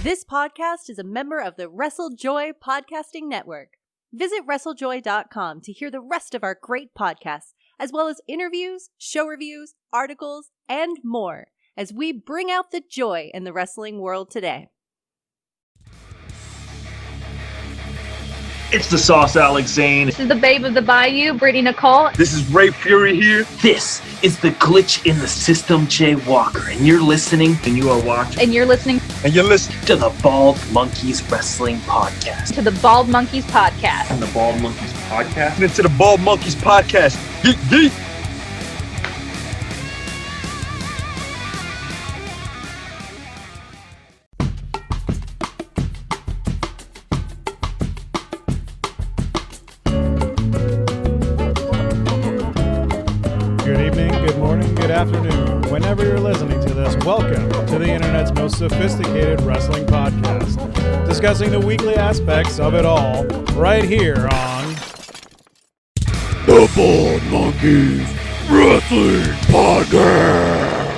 This podcast is a member of the Wrestle Joy podcasting network. Visit WrestleJoy.com to hear the rest of our great podcasts, as well as interviews, show reviews, articles, and more, as we bring out the joy in the wrestling world today. It's the Sauce Alex Zane. This is the Babe of the Bayou, Brittany Nicole. This is Ray Fury here. This is the Glitch in the System, Jay Walker, and you're listening, And you are watching. And you're listening to the Bald Monkeys Wrestling Podcast. to the Bald Monkeys Podcast. And the Bald Monkeys Podcast. And to the Bald Monkeys Podcast. Geek, geek. Good evening, good morning, good afternoon. Whenever you're listening to this, welcome to the internet's most sophisticated wrestling podcast, discussing the weekly aspects of it all, right here on The Bald Monkeys Wrestling Podcast.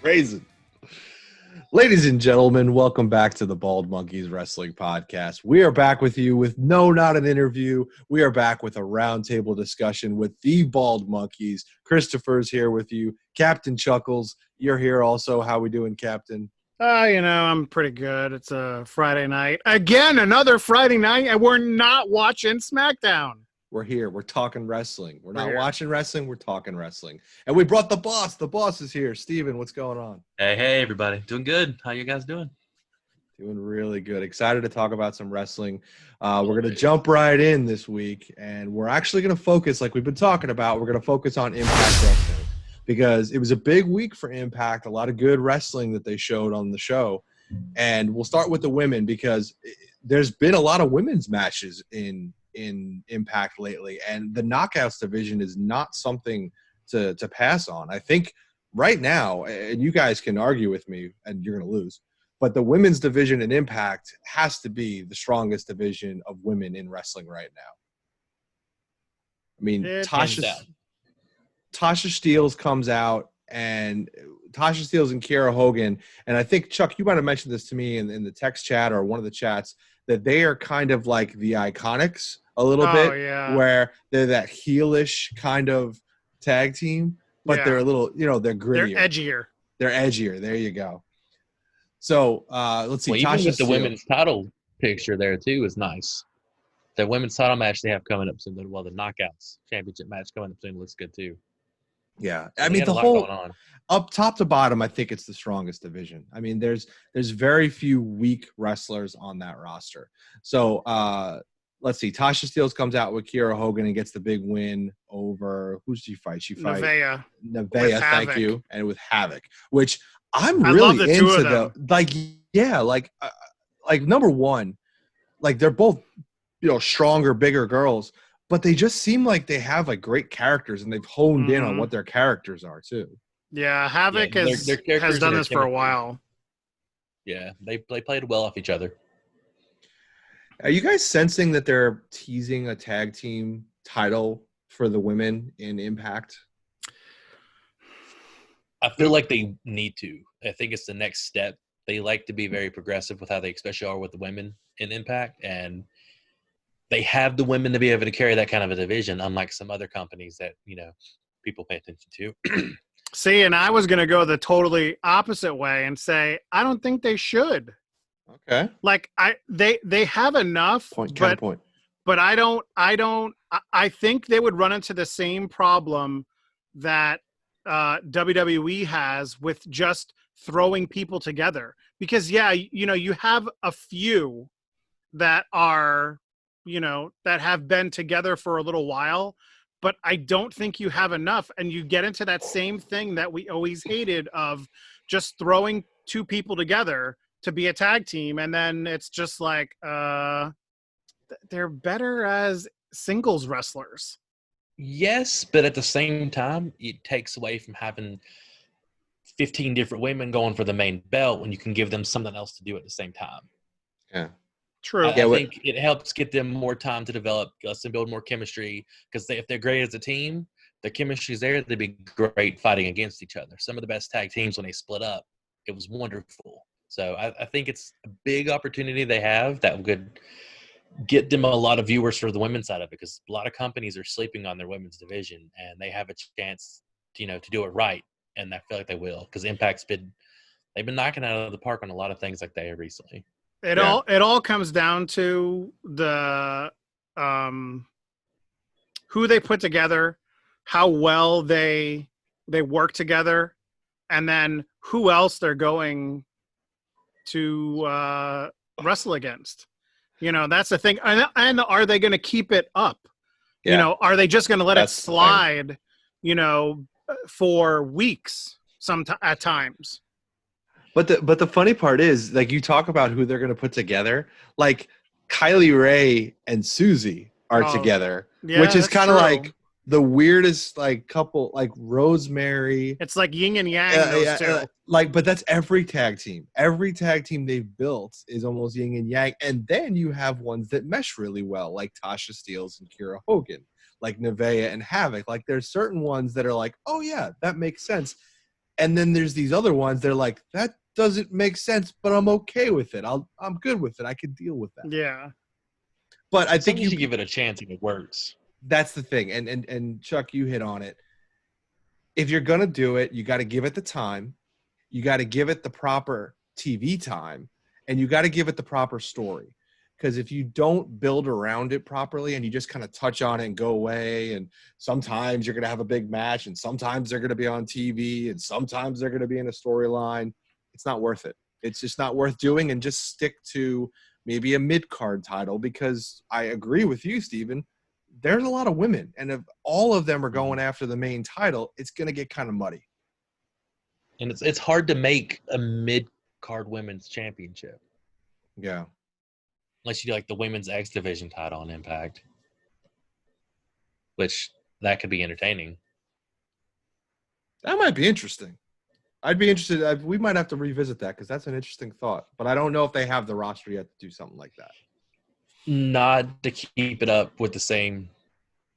Raisin. Ladies and gentlemen, welcome back to the Bald Monkeys Wrestling Podcast. We are back with you with not an interview. We are back with a roundtable discussion with the Bald Monkeys. Christopher's here with you. Captain Chuckles, you're here also. How we doing, Captain? I'm pretty good. It's a Friday night. Again, another Friday night, and we're not watching SmackDown. We're here. We're talking wrestling. We're not here. watching wrestling. We're talking wrestling. And we brought the boss. The boss is here. Steven, what's going on? Hey, everybody. Doing good. How you guys doing? Doing really good. Excited to talk about some wrestling. We're going to jump right in this week, and we're actually going to focus, like we've been talking about, we're going to focus on Impact Wrestling because it was a big week for Impact, a lot of good wrestling that they showed on the show. And we'll start with the women because there's been a lot of women's matches in Impact lately, and the Knockouts division is not something to pass on. I think right now, and you guys can argue with me, and you're going to lose, but the women's division in Impact has to be the strongest division of women in wrestling right now. I mean, Tasha Steelz comes out, and Tasha Steelz and Kiera Hogan, and I think, Chuck, you might have mentioned this to me in the text chat or one of the chats, that they are kind of like the Iconics a little bit, yeah. where they're that heelish kind of tag team, but Yeah. they're a little, they're grittier. They're edgier. They're edgier. There you go. So let's see. Well, Tasha even with the Steelz. women's title picture there, too, is nice. The women's title match they have coming up soon, the Knockouts championship match coming up soon looks good, too. Yeah. So I mean, they had the a lot whole going on. up top to bottom, I think it's the strongest division. I mean, there's very few weak wrestlers on that roster. So let's see. Tasha Steelz comes out with Kiera Hogan and gets the big win over – who's she fight? She fight Nevaeh. Nevaeh, thank Havoc. you, and with Havoc, which I'm I really love the two into. of them. Like number one, like they're both stronger, bigger girls, but they just seem like they have like great characters, and they've honed in on what their characters are too. Yeah, Havoc Yeah, has their characters done and this their for a chemistry. while. Yeah, they played well off each other. Are you guys sensing that they're teasing a tag team title for the women in Impact? I feel like they need to. I think it's the next step. They like to be very progressive with how they especially are with the women in Impact, and they have the women to be able to carry that kind of a division, unlike some other companies that, people pay attention to. See, and I was going to go the totally opposite way and say, I don't think they should. Okay. Like they have enough, Counterpoint. but I think they would run into the same problem that WWE has with just throwing people together. Because, you have a few that are, that have been together for a little while, but I don't think you have enough. And you get into that same thing that we always hated of just throwing two people together to be a tag team. And then it's just like, they're better as singles wrestlers. Yes, but at the same time, it takes away from having 15 different women going for the main belt when you can give them something else to do at the same time. Yeah. True. I think it helps get them more time to develop, lets them build more chemistry, because if they're great as a team, the chemistry's there, they'd be great fighting against each other. Some of the best tag teams, when they split up, it was wonderful. So I think it's a big opportunity they have that could get them a lot of viewers for the women's side of it, because a lot of companies are sleeping on their women's division, and they have a chance, to do it right, and I feel like they will, because Impact's they've been knocking it out of the park on a lot of things like they have recently. It all comes down to the who they put together, how well they work together, and then who else they're going to wrestle against. That's the thing. And are they going to keep it up? Yeah. Are they just going to let That's it slide, for weeks at times? But the funny part is, like, you talk about who they're going to put together. Like, Kylie Ray and Susie are together, which is kind of like the weirdest, like, couple, like Rosemary. It's like yin and yang, those two. But that's every tag team. Every tag team they've built is almost yin and yang. And then you have ones that mesh really well, like Tasha Steelz and Kira Hogan, like Nevaeh and Havoc. Like, there's certain ones that are like, oh, yeah, that makes sense. And then there's these other ones that are like, that doesn't make sense, but I'm okay with it. I'm good with it. I can deal with that. Yeah. But I think you should give it a chance if it works. That's the thing. And Chuck, you hit on it. If you're going to do it, you got to give it the time. You got to give it the proper TV time, and you got to give it the proper story. Because if you don't build around it properly and you just kind of touch on it and go away, and sometimes you're going to have a big match, and sometimes they're going to be on TV, and sometimes they're going to be in a storyline, it's not worth it. It's just not worth doing, and just stick to maybe a mid-card title, because I agree with you, Steven. There's a lot of women, and if all of them are going after the main title, it's going to get kind of muddy. And it's hard to make a mid-card women's championship. Yeah. Unless you do like the women's X division title on Impact, which that could be entertaining. That might be interesting. I'd be interested. We might have to revisit that, because that's an interesting thought. But I don't know if they have the roster yet to do something like that. Not to keep it up with the same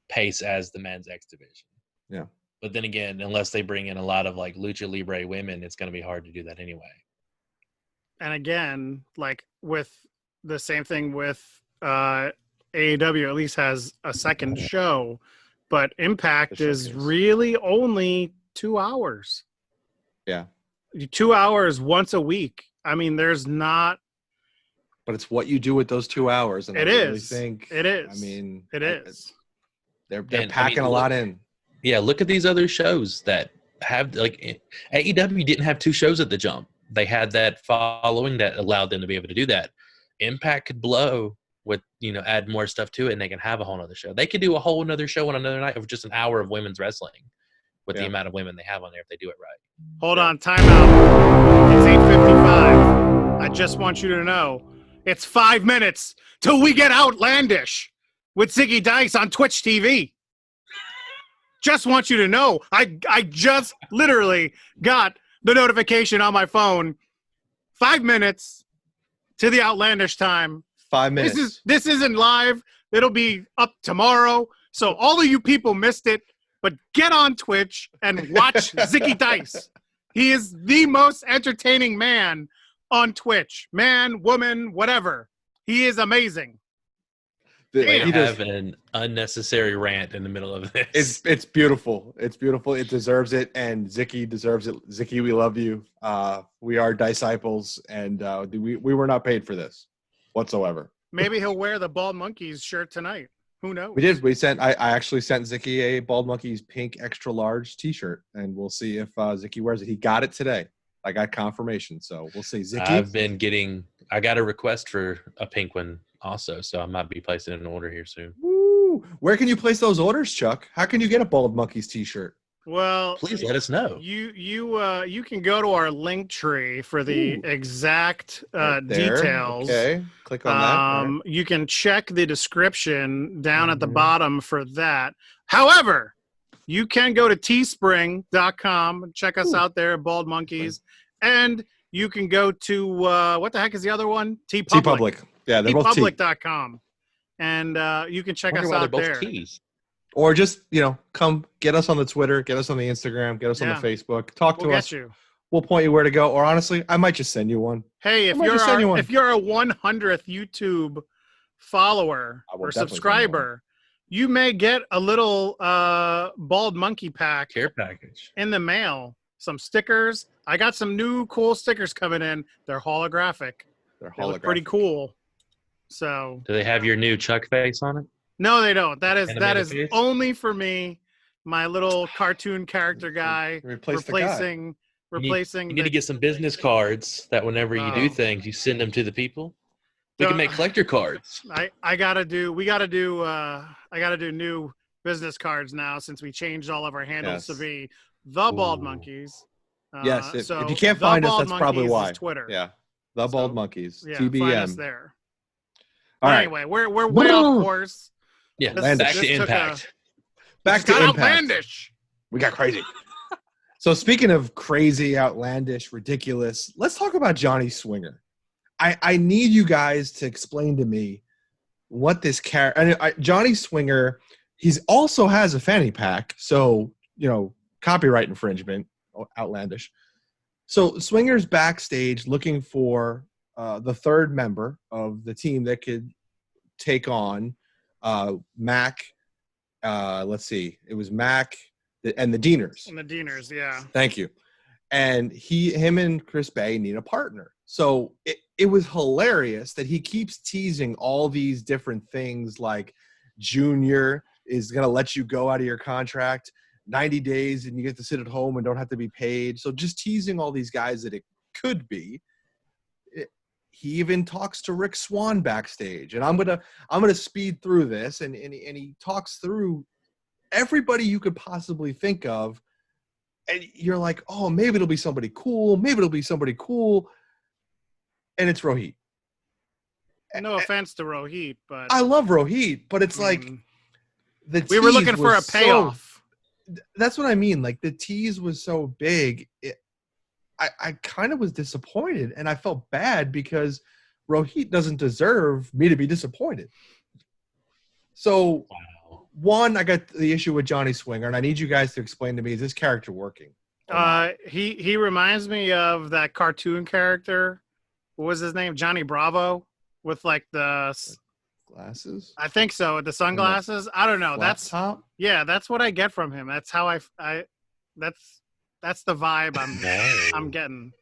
pace as the men's X division. Yeah. But then again, unless they bring in a lot of like lucha libre women, it's going to be hard to do that anyway. And again, like with the same thing with AEW, at least has a second show, but Impact is really only 2 hours. Yeah. 2 hours once a week. I mean, there's not. But it's what you do with those 2 hours. And it I is. really think, it is. I mean, it is. They're packing a lot in. Yeah, look at these other shows that have, like, AEW didn't have 2 shows at the jump. They had that following that allowed them to be able to do that. Impact could blow with, add more stuff to it, and they can have a whole other show. They could do a whole another show on another night of just an hour of women's wrestling with the amount of women they have on there if they do it right. Hold on, timeout. It's 8:55. I just want you to know it's 5 minutes till we get Outlandish with Ziggy Dice on Twitch TV. Just want you to know. I just literally got the notification on my phone. 5 minutes to the Outlandish time. 5 minutes. This isn't live. It'll be up tomorrow. So all of you people missed it, but get on Twitch and watch Ziggy Dice. He is the most entertaining man on Twitch. Man, woman, whatever. He is amazing. He have an unnecessary rant in the middle of this. It's beautiful. It's beautiful. It deserves it, and Zicky deserves it. Zicky, we love you. We are disciples, and we were not paid for this whatsoever. Maybe he'll wear the Bald Monkeys shirt tonight. Who knows? We did. I actually sent Zicky a Bald Monkeys pink extra large T-shirt, and we'll see if Zicky wears it. He got it today. I got confirmation, so we'll see. Zicky, I got a request for a pink one also, so I might be placing an order here soon. Woo! Where can you place those orders, Chuck? How can you get a Bald Monkeys T-shirt? Well, please let us know. You can go to our link tree for the exact Right there. details. Okay, click on that. All right. You can check the description down at the bottom for that. However, you can go to teespring.com, check us out there at Bald Monkeys, and you can go to what the heck is the other one? TeePublic. Yeah, they're both T. TeePublic.com, and you can check us out there. T's. Or just, come get us on the Twitter, get us on the Instagram, get us on the Facebook, talk to us. You. We'll point you where to go. Or honestly, I might just send you one. Hey, if you're a 100th YouTube follower or subscriber, you may get a little Bald Monkey pack care package in the mail. Some stickers. I got some new cool stickers coming in. They're holographic. They look pretty cool. So, do they have your new Chuck face on it? No, they don't. That is only for me, my little cartoon character guy. Replacing. You need to get some business cards that whenever you do things, you send them to the people. We can make collector cards. I gotta do new business cards now since we changed all of our handles to be the Bald Monkeys. Yes, if you can't find us, that's probably why. Twitter. Yeah, the Bald Monkeys. Yeah, TBM. find us there. All right. Anyway, we're way off course. Yeah, back to Impact. Back to Impact. Outlandish. We got crazy. So speaking of crazy, outlandish, ridiculous, let's talk about Johnny Swinger. I need you guys to explain to me what this character. Johnny Swinger, he's also has a fanny pack, so copyright infringement, outlandish. So Swinger's backstage looking for the third member of the team that could take on Mac. Let's see, it was Mac and the Deaners. And the Deaners, yeah. Thank you. And him and Chris Bay need a partner. So it was hilarious that he keeps teasing all these different things like Junior is going to let you go out of your contract 90 days and you get to sit at home and don't have to be paid. So just teasing all these guys that it could be. He even talks to Rick Swann backstage, and I'm gonna speed through this, and he talks through everybody you could possibly think of, and you're like, oh, maybe it'll be somebody cool, and it's Rohit. No offense to Rohit, but I love Rohit, but it's like we were looking for a payoff. That's what I mean. Like the tease was so big. I kind of was disappointed, and I felt bad because Rohit doesn't deserve me to be disappointed. So, one, I got the issue with Johnny Swinger, and I need you guys to explain to me, is this character working? He reminds me of that cartoon character. What was his name? Johnny Bravo with like the glasses. I think so. With the sunglasses. I don't know. That's top? Yeah. That's what I get from him. That's how that's the vibe I'm getting.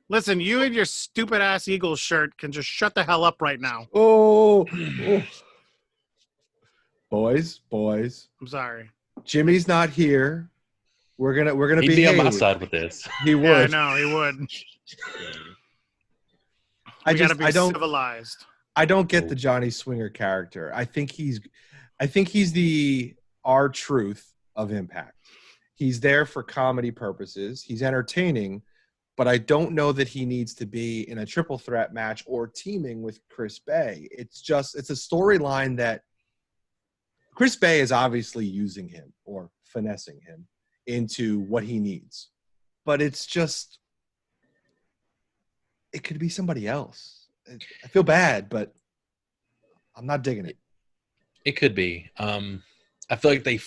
Listen, you and your stupid ass Eagles shirt can just shut the hell up right now. Oh. Boys. I'm sorry. Jimmy's not here. We're gonna He'd be on my side with this. He would. Yeah, no, he would. I gotta be civilized. I don't get the Johnny Swinger character. I think he's the R-Truth of Impact. He's there for comedy purposes. He's entertaining, but I don't know that he needs to be in a triple threat match or teaming with Chris Bay. It's a storyline that Chris Bay is obviously using him or finessing him into what he needs. But it's just, it could be somebody else. I feel bad, but I'm not digging it. It could be. I feel like they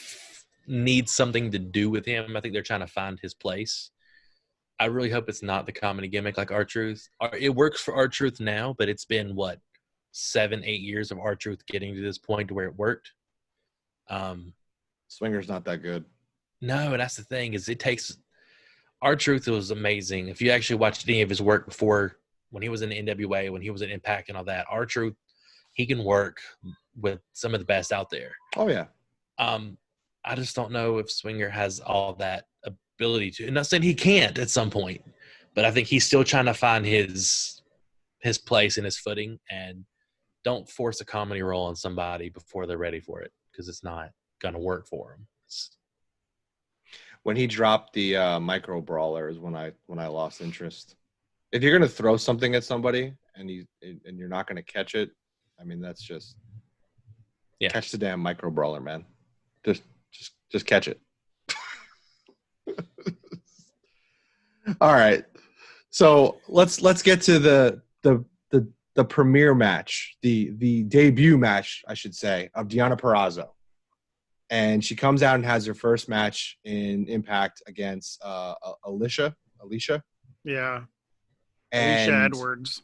need something to do with him. I think they're trying to find his place. I really hope it's not the comedy gimmick like R-Truth. It works for R-Truth now, but it's been 7-8 years of R-Truth getting to this point to where it worked. Swinger's not that good. No, and that's the thing is it takes R-Truth was amazing. If you actually watched any of his work before, when he was in the NWA, when he was in Impact and all that, R-Truth, he can work with some of the best out there. Oh yeah. I just don't know if Swinger has all that ability to. And not saying he can't at some point, but I think he's still trying to find his place and his footing. And don't force a comedy role on somebody before they're ready for it, because it's not going to work for them. When he dropped the micro brawler is when I lost interest. If you're gonna throw something at somebody and you're not gonna catch it, I mean that's just catch the damn micro brawler, man. Just catch it. All right. So let's get to the premiere match, the debut match, I should say, of Deonna Purrazzo. And she comes out and has her first match in Impact against Alicia. Yeah. And Alicia Edwards.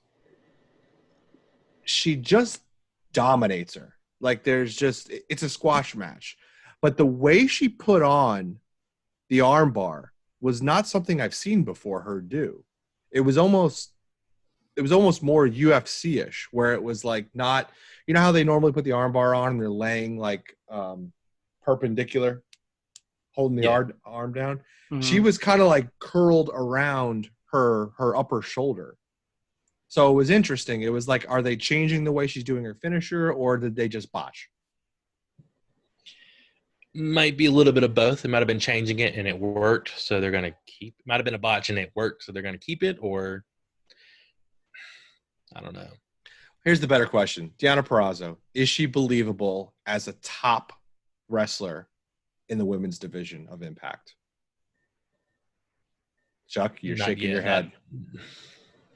She just dominates her. Like it's a squash match. But the way she put on the armbar was not something I've seen before her do. It was almost more UFC-ish, where it was like not, you know how they normally put the armbar on and they're laying like perpendicular, holding the arm down. Mm-hmm. She was kind of like curled around her upper shoulder. So it was interesting. It was like, are they changing the way she's doing her finisher, or did they just botch? Might be a little bit of both. They might have been changing it and it worked, so they're going to keep. Might have been a botch and it worked, so they're going to keep it, or I don't know. Here's the better question. Deonna Purrazzo, is she believable as a top wrestler in the women's division of Impact? Chuck, you're shaking your head.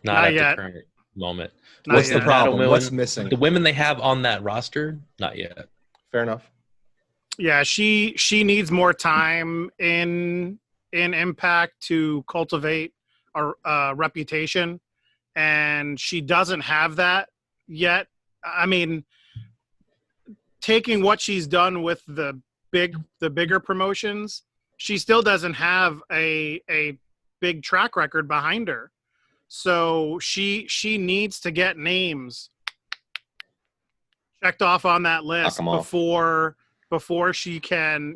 Not at the current moment. What's the problem? What's missing? The women they have on that roster? Not yet. Fair enough. Yeah, she needs more time in Impact to cultivate a reputation, and she doesn't have that yet. I mean, taking what she's done with the bigger promotions, she still doesn't have a big track record behind her. So she needs to get names checked off on that list before she can,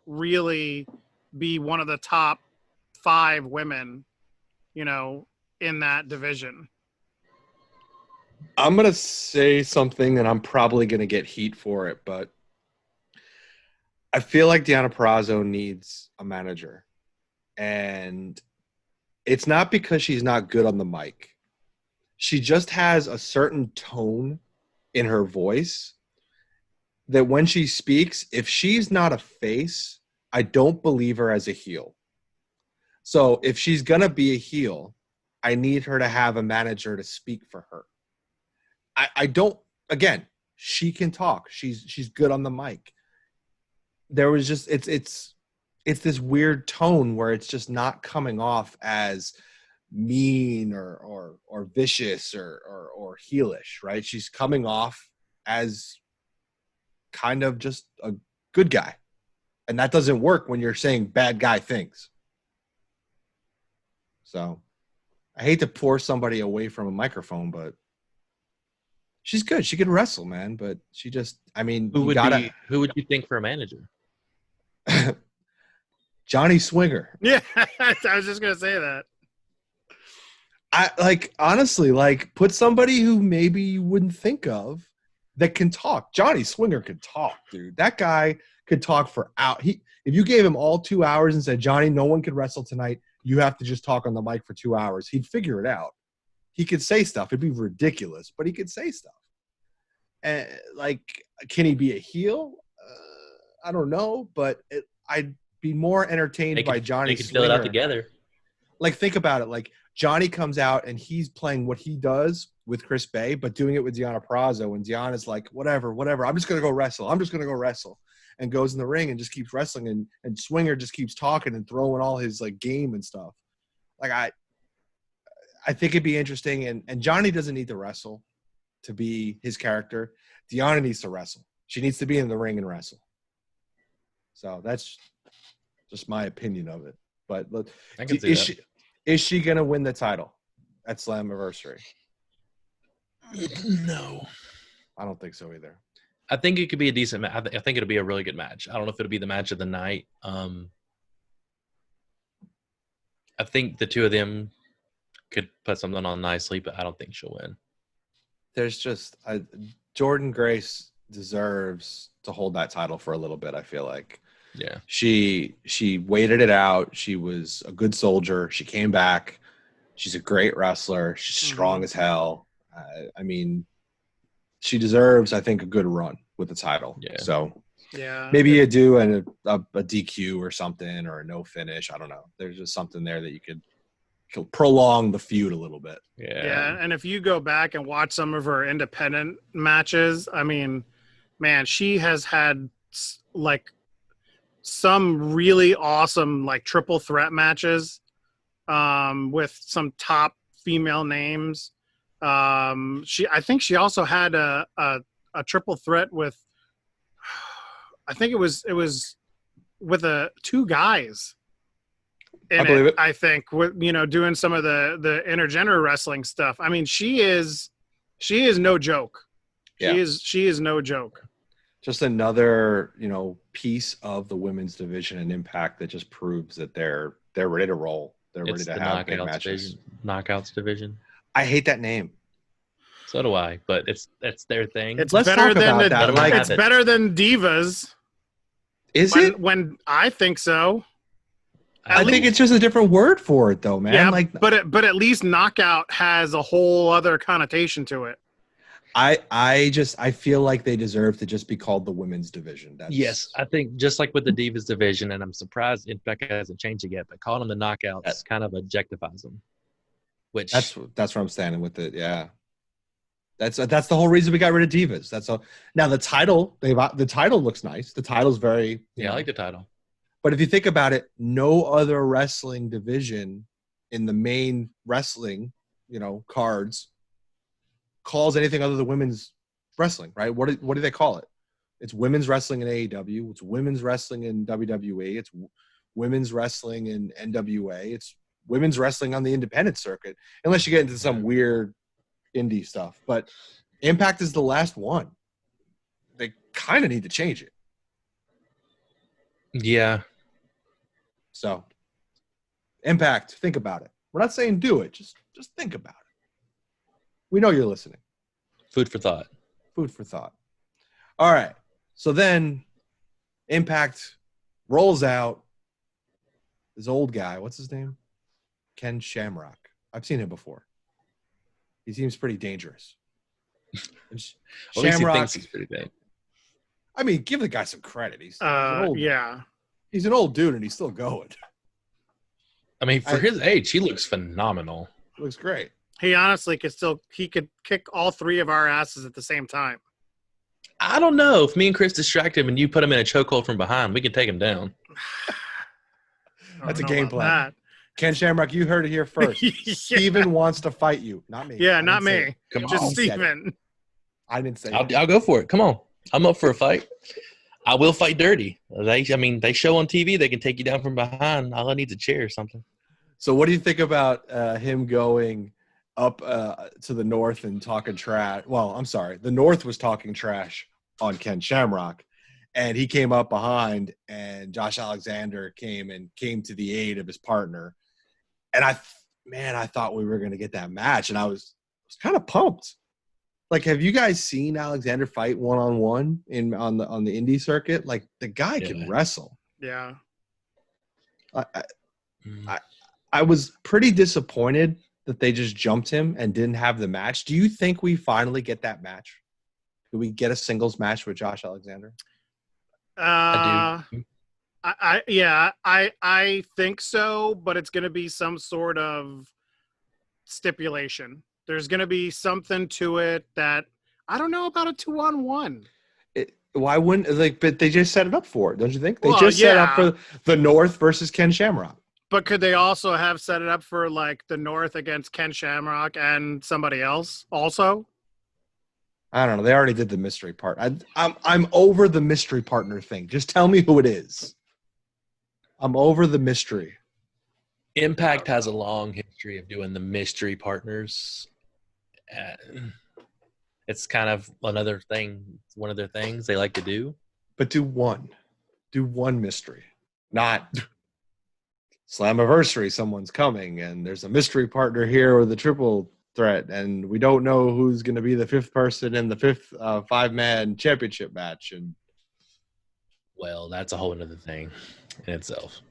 really be one of the top 5 women, in that division. I'm going to say something and I'm probably going to get heat for it, but I feel like Deonna Purrazzo needs a manager. And it's not because she's not good on the mic. She just has a certain tone in her voice that when she speaks, if she's not a face, I don't believe her as a heel. So if she's going to be a heel, I need her to have a manager to speak for her. I don't, again, she can talk. She's good on the mic. There was just, it's this weird tone where it's just not coming off as mean or vicious or heelish, right? She's coming off as kind of just a good guy. And that doesn't work when you're saying bad guy things. So I hate to pour somebody away from a microphone, but she's good. She can wrestle, man. But she just, I mean, who would you think for a manager? Johnny Swinger. Yeah, I was just gonna say that. Honestly, put somebody who maybe you wouldn't think of that can talk. Johnny Swinger could talk, dude. That guy could talk for hours. If you gave him all 2 hours and said, Johnny, no one could wrestle tonight, you have to just talk on the mic for 2 hours, he'd figure it out. He could say stuff. It'd be ridiculous, but he could say stuff. And can he be a heel? I don't know, but I'd be more entertained by Johnny Swinger. They could fill it out together. Think about it. Johnny comes out and he's playing what he does with Chris Bay, but doing it with Deonna Purrazzo. And Deonna's like, whatever. I'm just going to go wrestle. And goes in the ring and just keeps wrestling. And Swinger just keeps talking and throwing all his game and stuff. I think it'd be interesting. And Johnny doesn't need to wrestle to be his character. Deonna needs to wrestle. She needs to be in the ring and wrestle. So that's just my opinion of it. But is she going to win the title at Slammiversary? No. I don't think so either. I think it could be a decent match. I think it'll be a really good match. I don't know if it'll be the match of the night. I think the two of them could put something on nicely, but I don't think she'll win. There's just Jordan Grace deserves to hold that title for a little bit, I feel like. Yeah. She waited it out. She was a good soldier. She came back. She's a great wrestler. She's strong as hell. I mean, she deserves, I think, a good run with the title. Yeah. So Yeah. maybe you do a DQ or something, or a no finish. I don't know. There's just something there that you could prolong the feud a little bit. Yeah. And if you go back and watch some of her independent matches, I mean, man, she has had like some really awesome like triple threat matches with some top female names. I think she also had a triple threat with, I think it was with two guys in I believe it. I think, with, doing some of the intergender wrestling stuff. I mean, she is no joke. Yeah. She is no joke. Just another, piece of the women's division and Impact that just proves that they're ready to roll. They're ready to have big matches. Knockouts division. I hate that name. So do I, but that's their thing. It's Let's better talk than about that. Like, it's better than Divas. Is it? When I think so. I think it's just a different word for it, though, man. Yeah, but at least Knockout has a whole other connotation to it. I feel like they deserve to just be called the women's division. Yes, I think just like with the Divas division, and I'm surprised Impact hasn't changed it yet, but calling them the Knockouts kind of objectifies them. Which that's where I'm standing with it. Yeah, that's the whole reason we got rid of Divas. That's all. Now the title looks nice. The title's very I like the title. But if you think about it, no other wrestling division in the main wrestling, cards calls anything other than women's wrestling, right? What do they call it? It's women's wrestling in AEW. It's women's wrestling in WWE. It's women's wrestling in NWA. It's women's wrestling on the independent circuit, unless you get into some weird indie stuff. But Impact is the last one. They kind of need to change it. Yeah. So, Impact, think about it. We're not saying do it. Just think about it. We know you're listening. Food for thought. Food for thought. All right. So then Impact rolls out this old guy. What's his name? Ken Shamrock. I've seen him before. He seems pretty dangerous. At least he thinks he's pretty big. I mean, give the guy some credit. He's an old dude and he's still going. I mean, for his age, he looks phenomenal. He looks great. He honestly could kick all three of our asses at the same time. I don't know. If me and Chris distract him and you put him in a chokehold from behind, we can take him down. That's a game plan. Ken Shamrock, you heard it here first. Steven wants to fight you, not me. Yeah, not me. Come Just on. Steven. I didn't say I'll go for it. Come on. I'm up for a fight. I will fight dirty. They show on TV they can take you down from behind. All I need is a chair or something. So what do you think about him going up to the North and talking trash? Well, I'm sorry. The North was talking trash on Ken Shamrock, and he came up behind, and Josh Alexander came to the aid of his partner. And I thought we were going to get that match, and I was kind of pumped. Like, have you guys seen Alexander fight one-on-one on the indie circuit? Like, the guy can wrestle. Yeah. I was pretty disappointed that they just jumped him and didn't have the match. Do you think we finally get that match? Do we get a singles match with Josh Alexander? I do. I think so, but it's going to be some sort of stipulation. There's going to be something to it that I don't know about a 2-on-1. Why wouldn't but they just set it up for it, don't you think? They set up for the North versus Ken Shamrock. But could they also have set it up for like the North against Ken Shamrock and somebody else also? I don't know. They already did the mystery part. I'm over the mystery partner thing. Just tell me who it is. I'm over the mystery. Impact has a long history of doing the mystery partners. It's kind of another thing. It's one of their things they like to do. But do one mystery, not Slammiversary. Someone's coming, and there's a mystery partner here with a triple threat, and we don't know who's going to be the fifth person in the fifth 5-man championship match. And well, that's a whole other thing in itself.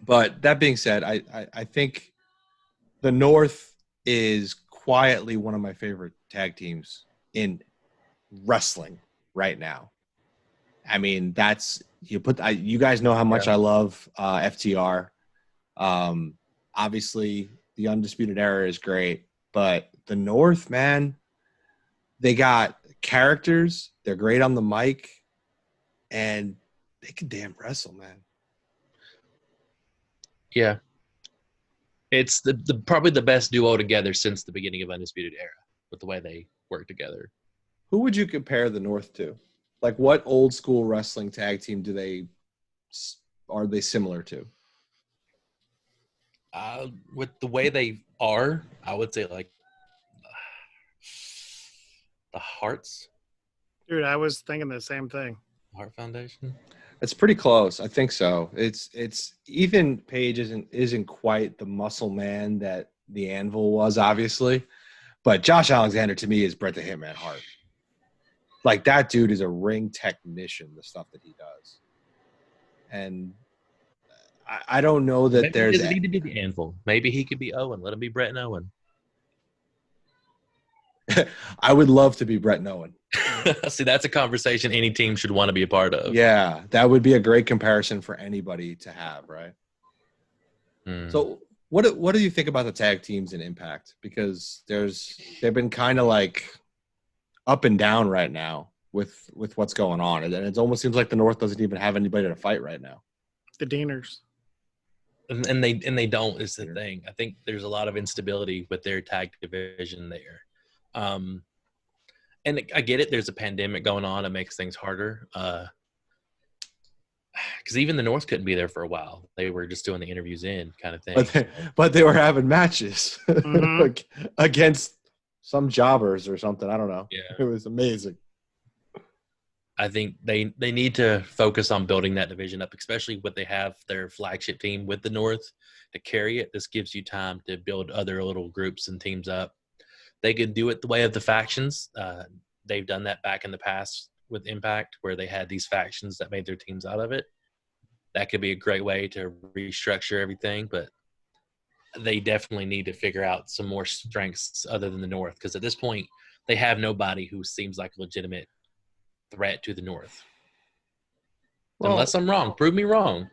But that being said, I think the North is quietly one of my favorite tag teams in wrestling right now. I mean, you guys know how much I love FTR. Obviously, the Undisputed Era is great, but the North, man, they got characters. They're great on the mic, and they can damn wrestle, man. Yeah. It's the probably the best duo together since the beginning of Undisputed Era with the way they work together. Who would you compare the North to? Like, what old school wrestling tag team are they similar to? With the way they are, I would say like the Hearts. Dude, I was thinking the same thing. Heart Foundation. It's pretty close. I think so. It's even Page isn't quite the muscle man that the Anvil was, obviously, but Josh Alexander to me is Bret the Hitman Hart. Like, that dude is a ring technician. The stuff that he does, and I don't know that Maybe there's. He doesn't need to be the Anvil. Maybe he could be Owen. Let him be Bret and Owen. I would love to be Bret and Owen. See, that's a conversation any team should want to be a part of. Yeah, that would be a great comparison for anybody to have, right? So what do you think about the tag teams in Impact? Because they've been kind of like up and down right now with what's going on, and it almost seems like the North doesn't even have anybody to fight right now. The Deaners. And they don't is the thing. I think there's a lot of instability with their tag division there. And I get it. There's a pandemic going on. It makes things harder. Because even the North couldn't be there for a while. They were just doing the interviews in kind of thing. But they were having matches against some jobbers or something. I don't know. Yeah. It was amazing. I think they need to focus on building that division up, especially when they have their flagship team with the North to carry it. This gives you time to build other little groups and teams up. They could do it the way of the factions. They've done that back in the past with Impact, where they had these factions that made their teams out of it. That could be a great way to restructure everything, but they definitely need to figure out some more strengths other than the North, because at this point, they have nobody who seems like a legitimate threat to the North. Well, unless I'm wrong. Prove me wrong.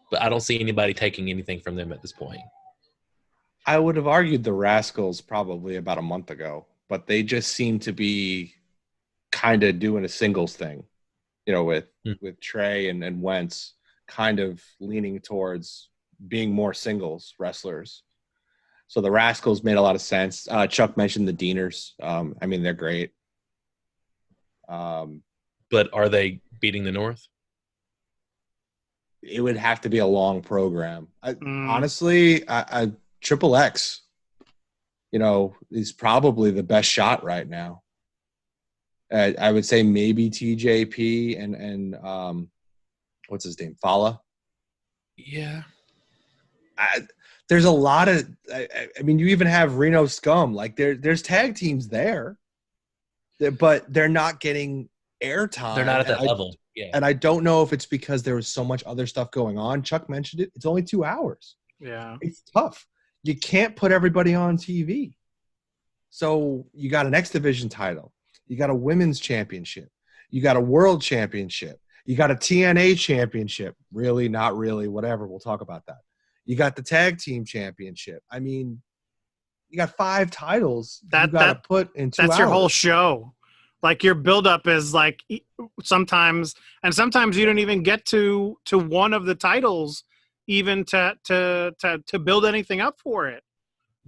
But I don't see anybody taking anything from them at this point. I would have argued the Rascals probably about a month ago, but they just seem to be kind of doing a singles thing, with Trey and Wentz kind of leaning towards being more singles wrestlers. So the Rascals made a lot of sense. Chuck mentioned the Deaners. I mean, they're great. But are they beating the North? It would have to be a long program. Honestly, Triple X, is probably the best shot right now. I would say maybe TJP and what's his name, Fala. Yeah. There's a lot of. I mean, you even have Reno Scum. Like there's tag teams there, but they're not getting airtime. They're not at that level. Yeah. And I don't know if it's because there was so much other stuff going on. Chuck mentioned it. It's only 2 hours. Yeah. It's tough. You can't put everybody on TV. So you got an X Division title. You got a women's championship. You got a world championship. You got a TNA championship. Really, not really, whatever. We'll talk about that. You got the tag team championship. I mean, you got 5 titles you got to put in 2 hours. That's your whole show. Like your buildup is like sometimes you don't even get to one of the titles even to build anything up for it.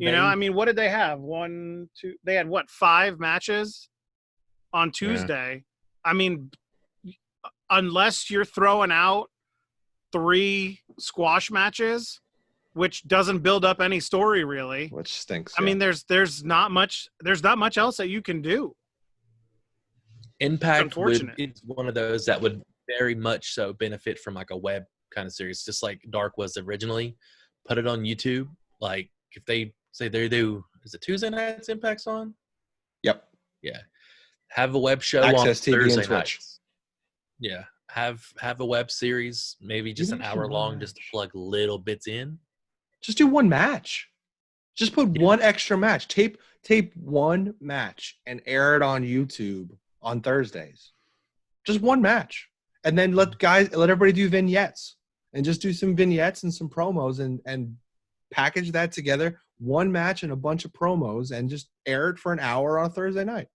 I mean, what did they have? 1, 2. They had 5 matches on Tuesday. Yeah. I mean, unless you're throwing out 3 squash matches, which doesn't build up any story really, which stinks. I mean, there's not much else that you can do. Impact is one of those that would very much so benefit from like a web kind of series, just like Dark was originally. Put it on YouTube. Like if they say they do, is it Tuesday nights Impact's on? Yep. Yeah. Have a web show Access on TV Thursday and Twitch. nights. Yeah. have a web series, maybe just Even an if you hour long, watch. just to plug little bits in. Just do one match. Just put one extra match. Tape one match and air it on YouTube on Thursdays. Just one match. And then let everybody do vignettes. And just do some vignettes and some promos and package that together. One match and a bunch of promos and just air it for an hour on a Thursday night.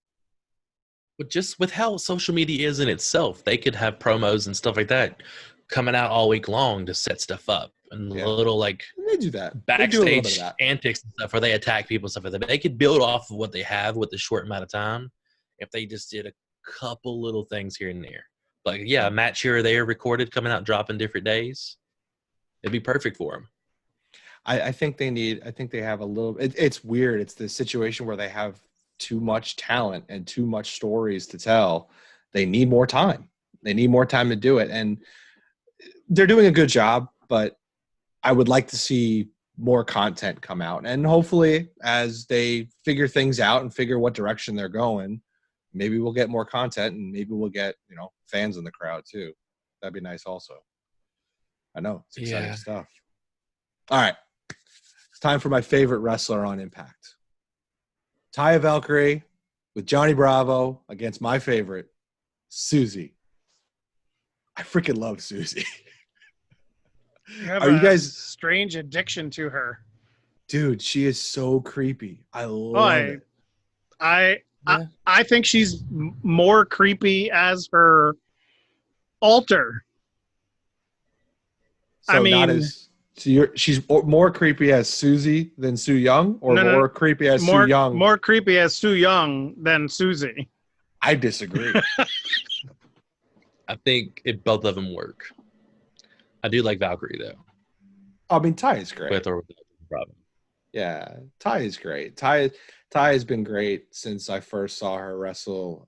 But just with how social media is in itself, they could have promos and stuff like that coming out all week long to set stuff up. And little like They do that. They do a little bit of backstage that. antics and stuff where they attack people and stuff like that. But they could build off of what they have with a short amount of time if they just did a couple little things here and there. Like, yeah, a match here or there recorded, coming out, dropping different days. It'd be perfect for them. I think they have a little. It's weird. It's the situation where they have too much talent and too much stories to tell. They need more time. They need more time to do it, and they're doing a good job. But I would like to see more content come out, and hopefully, as they figure things out and figure what direction they're going, maybe we'll get more content, and maybe we'll get fans in the crowd too. That'd be nice, also. I know it's exciting stuff. All right. It's time for my favorite wrestler on Impact. Taya Valkyrie with Johnny Bravo against my favorite, Susie. I freaking love Susie. Have Are you guys strange addiction to her? Dude, she is so creepy. I love it. I think she's more creepy as her alter. She's more creepy as Susie than Su Yung, or more creepy as Su Yung? More creepy as Su Yung than Susie. I disagree. I think both of them work. I do like Valkyrie though. I mean, Ty is great. With or without the problem. Yeah, Ty is great. Ty has been great since I first saw her wrestle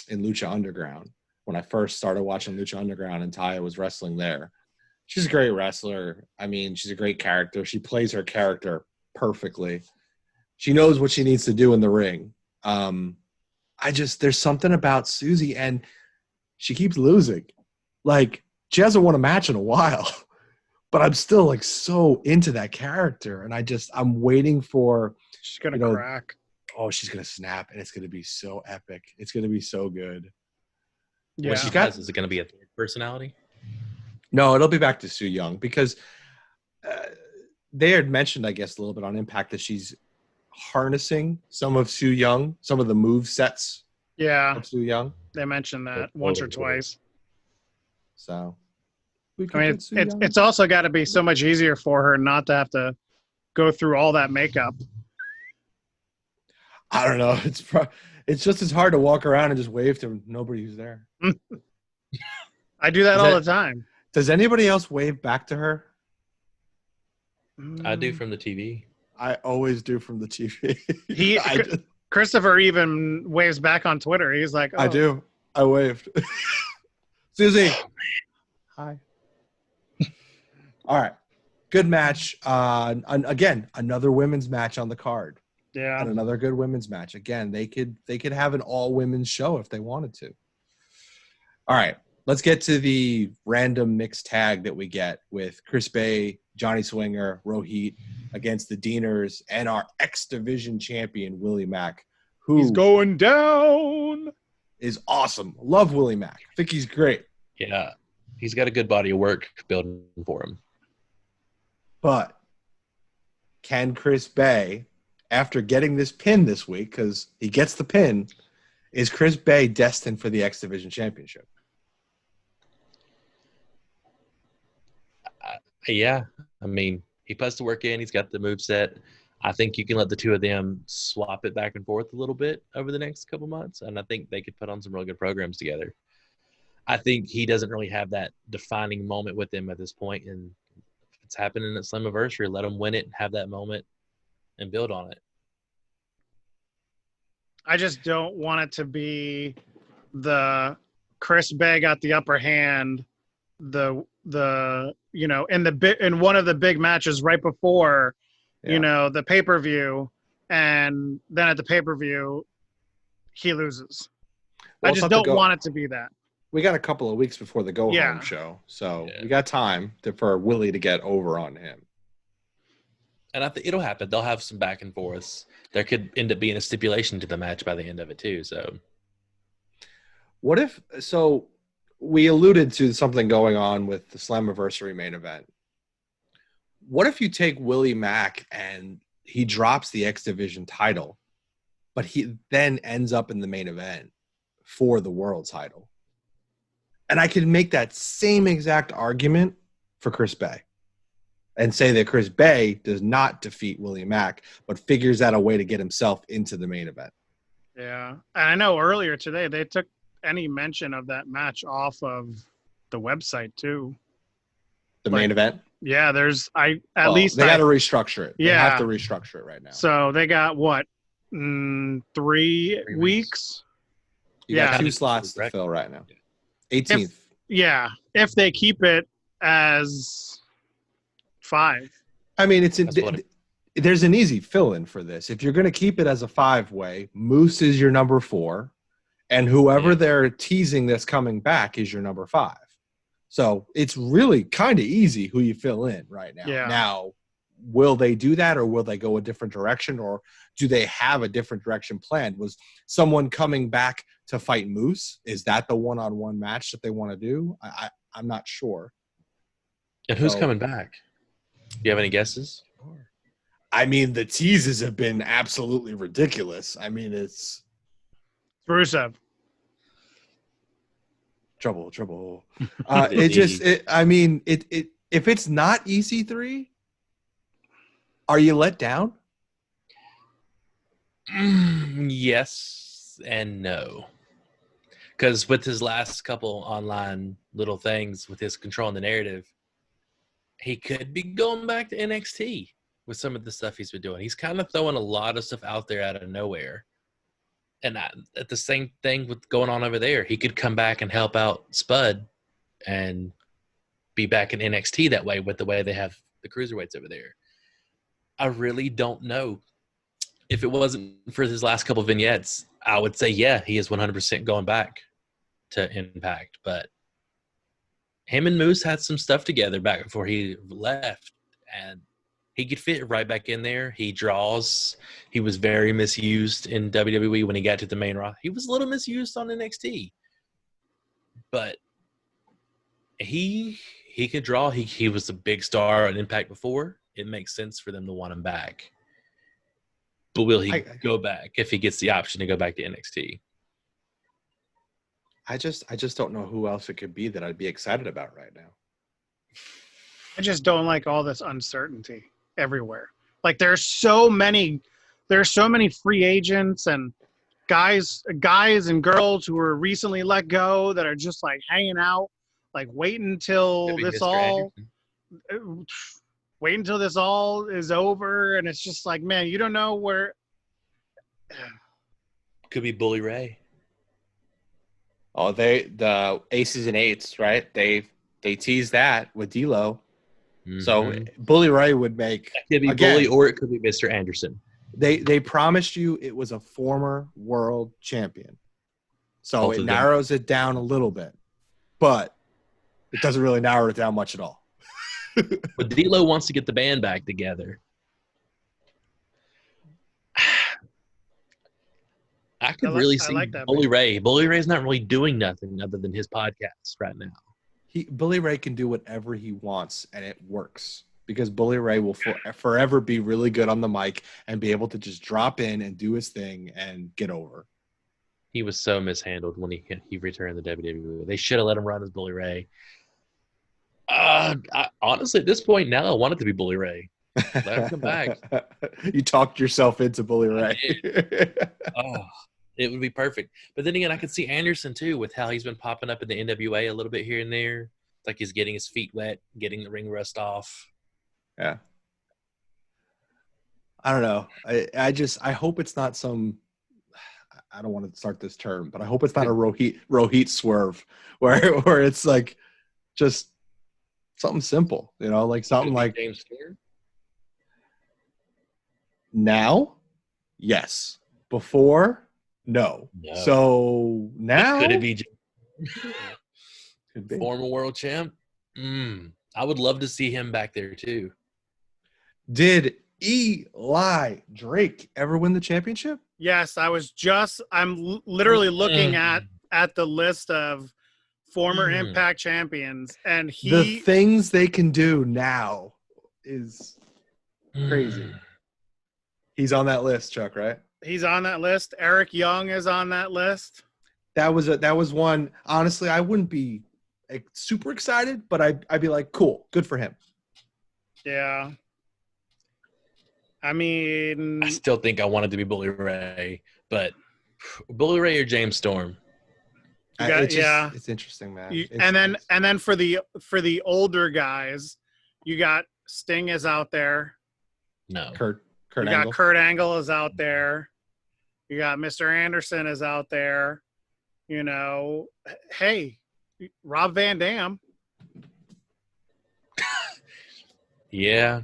in Lucha Underground. When I first started watching Lucha Underground and Ty was wrestling there. She's a great wrestler. I mean, she's a great character. She plays her character perfectly. She knows what she needs to do in the ring. There's something about Susie, and she keeps losing. Like, she hasn't won a match in a while, but I'm still like so into that character. And I'm waiting for, she's going to crack. Oh, she's going to snap, and it's going to be so epic. It's going to be so good. Yeah. Is it going to be a third personality? No, it'll be back to Su Yung, because they had mentioned, I guess, a little bit on Impact that she's harnessing some of Su Yung, some of the move sets. Yeah, of Su Yung. They mentioned that once or twice. So, I mean, it's also got to be so much easier for her not to have to go through all that makeup. I don't know. It's just as hard to walk around and just wave to nobody who's there. I do that all the time. Does anybody else wave back to her? I do from the TV. I always do from the TV. Christopher even waves back on Twitter. He's like, oh. I do. I waved. Susie. Hi. All right. Good match. Again, another women's match on the card. Yeah. And another good women's match. Again, they could have an all women's show if they wanted to. All right. Let's get to the random mixed tag that we get with Chris Bay, Johnny Swinger, Rohit against the Deaners and our X Division champion, Willie Mack, who he's going down. Is awesome. Love Willie Mack. I think he's great. Yeah. He's got a good body of work building for him. But can Chris Bay, after getting this pin this week, because he gets the pin, is Chris Bay destined for the X Division championship? Yeah. I mean, he puts the work in. He's got the moveset. I think you can let the two of them swap it back and forth a little bit over the next couple months, and I think they could put on some really good programs together. I think he doesn't really have that defining moment with him at this point, and if it's happening at Slammiversary, let him win it and have that moment and build on it. I just don't want it to be the Chris Bay got the upper hand, in one of the big matches right before, the pay-per-view, and then at the pay-per-view he loses. Well, I just don't want it to be that. We got a couple of weeks before the go Yeah. home show, so Yeah. we got time for Willie to get over on him. And I think it'll happen. They'll have some back and forths. There could end up being a stipulation to the match by the end of it too. So What if? So we alluded to something going on with the Slammiversary main event. What if you take Willie Mack and he drops the X Division title, but he then ends up in the main event for the world title? And I could make that same exact argument for Chris Bay and say that Chris Bay does not defeat Willie Mack, but figures out a way to get himself into the main event. Yeah. And I know earlier today they took any mention of that match off of the website too. The main event? Yeah, there's They got to restructure it. Yeah. They have to restructure it right now. So they got what? 3 weeks? You got Yeah. 2 slots to fill right now. 18th. Yeah, if they keep it as 5. I mean, That's there's an easy fill-in for this. If you're going to keep it as a 5-way, Moose is your number 4, and whoever they're teasing that's coming back is your number 5. So it's really kind of easy who you fill in right now. Yeah. Now, will they do that, or will they go a different direction, or do they have a different direction planned? Was someone coming back to fight Moose? Is that the one-on-one match that they want to do? I'm not sure. and who's So- coming back? Do you have any guesses? I mean, the teases have been absolutely ridiculous. I mean, it's Rusev. trouble. If it's not EC3, are you let down? Yes and no. Because with his last couple online little things, with his controlling the narrative, he could be going back to NXT with some of the stuff he's been doing. He's kind of throwing a lot of stuff out there out of nowhere. And at the same thing with going on over there, he could come back and help out Spud and be back in NXT that way with the way they have the cruiserweights over there. I really don't know. If it wasn't for his last couple vignettes, I would say, yeah, he is 100% going back to Impact. But him and Moose had some stuff together back before he left, and he could fit right back in there. He draws. He was very misused in WWE when he got to the main roster. He was a little misused on NXT. But he could draw. He was a big star on Impact before. It makes sense for them to want him back. But will he go back if he gets the option to go back to NXT? I just don't know who else it could be that I'd be excited about right now. I just don't like all this uncertainty everywhere. Like there's so many free agents and guys and girls who were recently let go that are just like hanging out, like waiting until Could be this Mr. all Anderson. wait until this all is over, and it's just like, man, you don't know where. Could be Bully Ray. Oh, the aces and eights, right? They teased that with D'Lo. So Mhm. Bully Ray would make. It could be again, Bully or it could be Mr. Anderson. They promised you it was a former world champion, so Both it of them. narrows it down a little bit, but it doesn't really narrow it down much at all. But D'Lo wants to get the band back together. I could really see like that, Bully Ray. Bully Ray's not really doing nothing other than his podcast right now. Bully Ray can do whatever he wants, and it works because Bully Ray will forever be really good on the mic and be able to just drop in and do his thing and get over. He was so mishandled when he returned to WWE. They should have let him run as Bully Ray. Honestly, at this point now, I want it to be Bully Ray. Let him come back. You talked yourself into Bully Ray. Oh, it would be perfect. But then again, I could see Anderson too with how he's been popping up in the NWA a little bit here and there. It's like he's getting his feet wet, getting the ring rust off. Yeah. I don't know. I hope it's not some. I don't want to start this term, but I hope it's not a Rohit swerve where it's like just something simple, like something like James Storm. Now, yes. Before, no. No. So now, Could it be? Could be. Former world champ. I would love to see him back there too. Did Eli Drake ever win the championship? Yes, I'm literally looking at the list of former Impact champions, and The things they can do now is crazy. He's on that list, Chuck, right? He's on that list. Eric Young is on that list. That was one. Honestly, I wouldn't be super excited, but I'd be like, cool, good for him. Yeah. I mean, I still think I wanted to be Bully Ray, but Bully Ray or James Storm. It's interesting, man. And then for the older guys, you got Sting is out there. No. Kurt you Angle. got Kurt Angle is out there. You got Mr. Anderson is out there. You know, hey, Rob Van Dam. Yeah.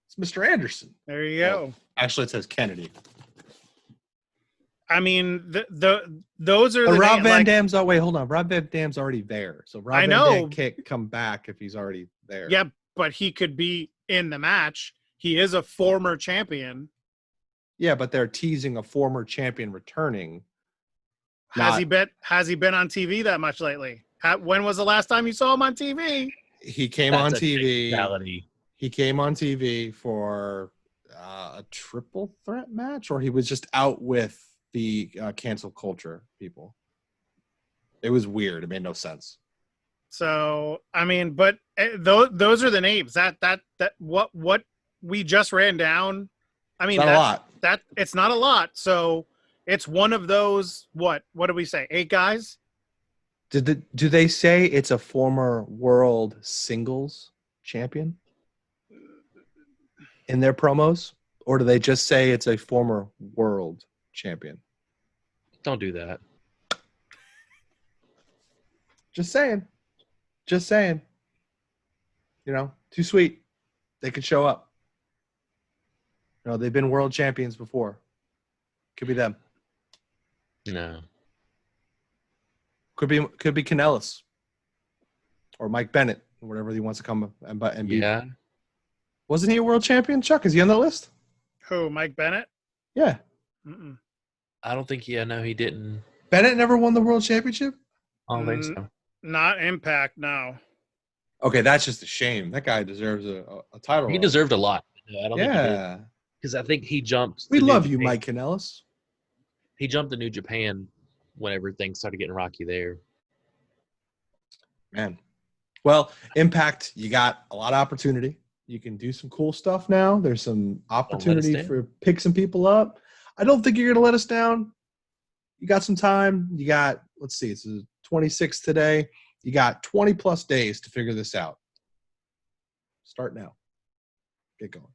It's Mr. Anderson. There you go. Well, actually, it says Kennedy. I mean, those are but the Rob Van Dam's. Oh wait, hold on. Rob Van Dam's already there, so Rob I Van know. Dam can't come back if he's already there. Yeah, but he could be in the match. He is a former champion. Yeah, but they're teasing a former champion returning. Has he been on TV that much lately? When was the last time you saw him on TV? He came on TV. Reality. He came on TV for a triple threat match, or he was just out with the cancel culture people. It was weird. It made no sense. So I mean, but those are the names that what we just ran down. I mean, it's not a lot. It's not a lot. So it's one of those. What did we say? 8 guys. Do they say it's a former world singles champion in their promos, or do they just say it's a former world champion? Don't do that. Just saying. You know, too sweet. They could show up. You know, they've been world champions before. Could be them. No. Could be Kanellis or Mike Bennett, or whatever he wants to come and be. Yeah. Wasn't he a world champion? Chuck, is he on the list? Who? Mike Bennett? Yeah. Mm-mm. I don't think he didn't. Bennett never won the world championship? I don't think so. Not Impact, no. Okay, that's just a shame. That guy deserves a title. He run. deserved a lot. I don't think he did. Yeah. Because I think he jumped. We to love New you, Japan. Mike Kanellis. He jumped to New Japan whenever things started getting rocky there. Man. Well, Impact, you got a lot of opportunity. You can do some cool stuff now. There's some opportunity for pick some people up. I don't think you're going to let us down. You got some time. You got, let's see, it's the 26th today. You got 20 plus days to figure this out. Start now. Get going.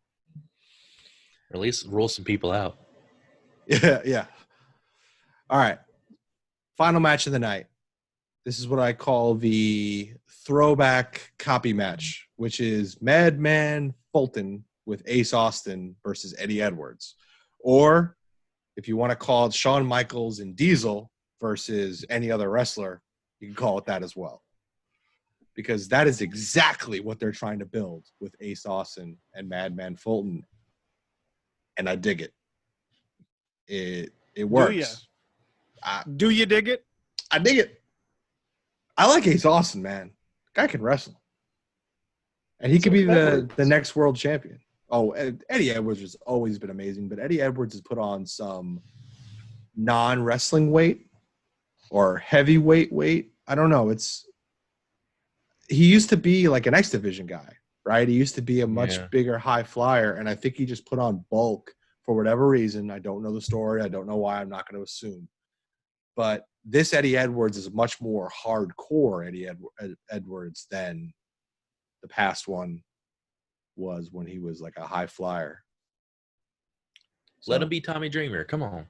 Or at least roll some people out. Yeah. All right. Final match of the night. This is what I call the throwback copy match, which is Madman Fulton with Ace Austin versus Eddie Edwards. Or if you want to call it Shawn Michaels and Diesel versus any other wrestler, you can call it that as well. Because that is exactly what they're trying to build with Ace Austin and Madman Fulton. And I dig it. It works. Do you dig it? I dig it. I like Ace Austin, man. Guy can wrestle. And he could be the next world champion. Oh, Eddie Edwards has always been amazing, but Eddie Edwards has put on some non-wrestling weight or heavyweight weight. I don't know. He used to be like an X Division guy, right? He used to be a much bigger high flyer, and I think he just put on bulk for whatever reason. I don't know the story. I don't know why. I'm not going to assume. But this Eddie Edwards is much more hardcore Eddie Edwards than the past one was when he was like a high flyer. Let him be Tommy Dreamer. Come on.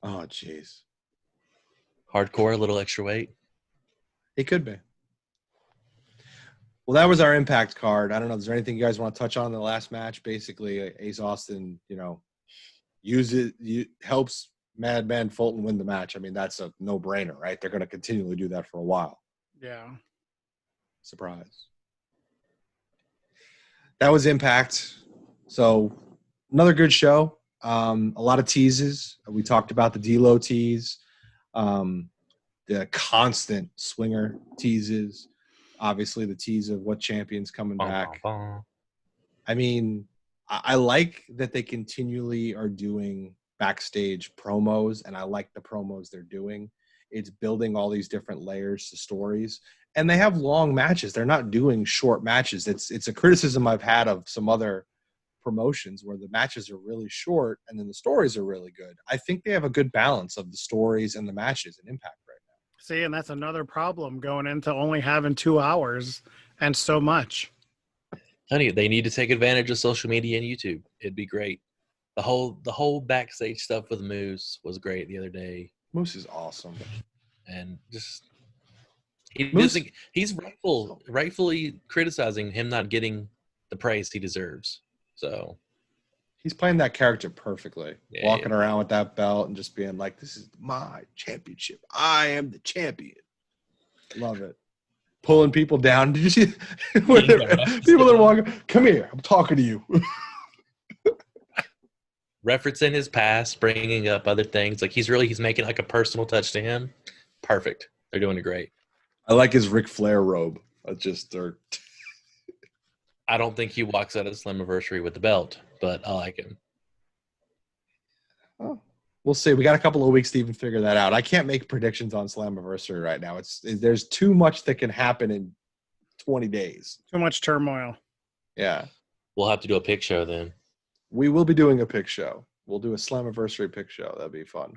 Oh, jeez. Hardcore, a little extra weight. He could be. Well, that was our Impact card. I don't know. Is there anything you guys want to touch on in the last match? Basically, Ace Austin, helps Madman Fulton win the match. I mean, that's a no-brainer, right? They're going to continually do that for a while. Yeah. Surprise. That was Impact. So another good show. A lot of teases. We talked about the D-Lo tease, the constant swinger teases, obviously the tease of what champion's coming back. I mean, I like that they continually are doing backstage promos, and I like the promos they're doing. It's building all these different layers to stories, and they have long matches. They're not doing short matches. It's a criticism I've had of some other promotions where the matches are really short and then the stories are really good. I think they have a good balance of the stories and the matches in Impact right now. See, and that's another problem going into only having 2 hours and so much. Honey, they need to take advantage of social media and YouTube. It'd be great. The whole backstage stuff with Moose was great the other day. Moose is awesome. And just he's rightfully criticizing him not getting the praise he deserves. So he's playing that character perfectly. Walking around with that belt and just being like, this is my championship. I am the champion. Love it. Pulling people down. Did you see people that are walking? Come here. I'm talking to you. Referencing his past, bringing up other things. Like he's making like a personal touch to him. Perfect. They're doing it great. I like his Ric Flair robe. I don't think he walks out of the Slammiversary with the belt, but I like him. Oh, we'll see. We got a couple of weeks to even figure that out. I can't make predictions on Slammiversary right now. There's too much that can happen in 20 days. Too much turmoil. Yeah. We'll have to do a pick show then. We will be doing a pick show. We'll do a Slammiversary pick show. That'd be fun.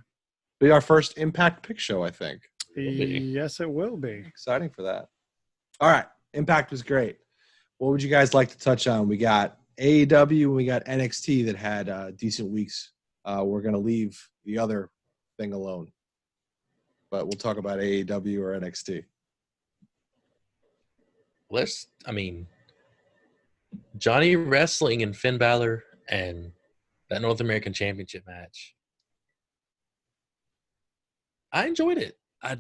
Be our first Impact pick show, I think. Yes, it will be. Exciting for that. All right. Impact was great. What would you guys like to touch on? We got AEW and we got NXT that had decent weeks. We're going to leave the other thing alone. But we'll talk about AEW or NXT. Johnny Wrestling and Finn Balor and that North American Championship match. I enjoyed it. I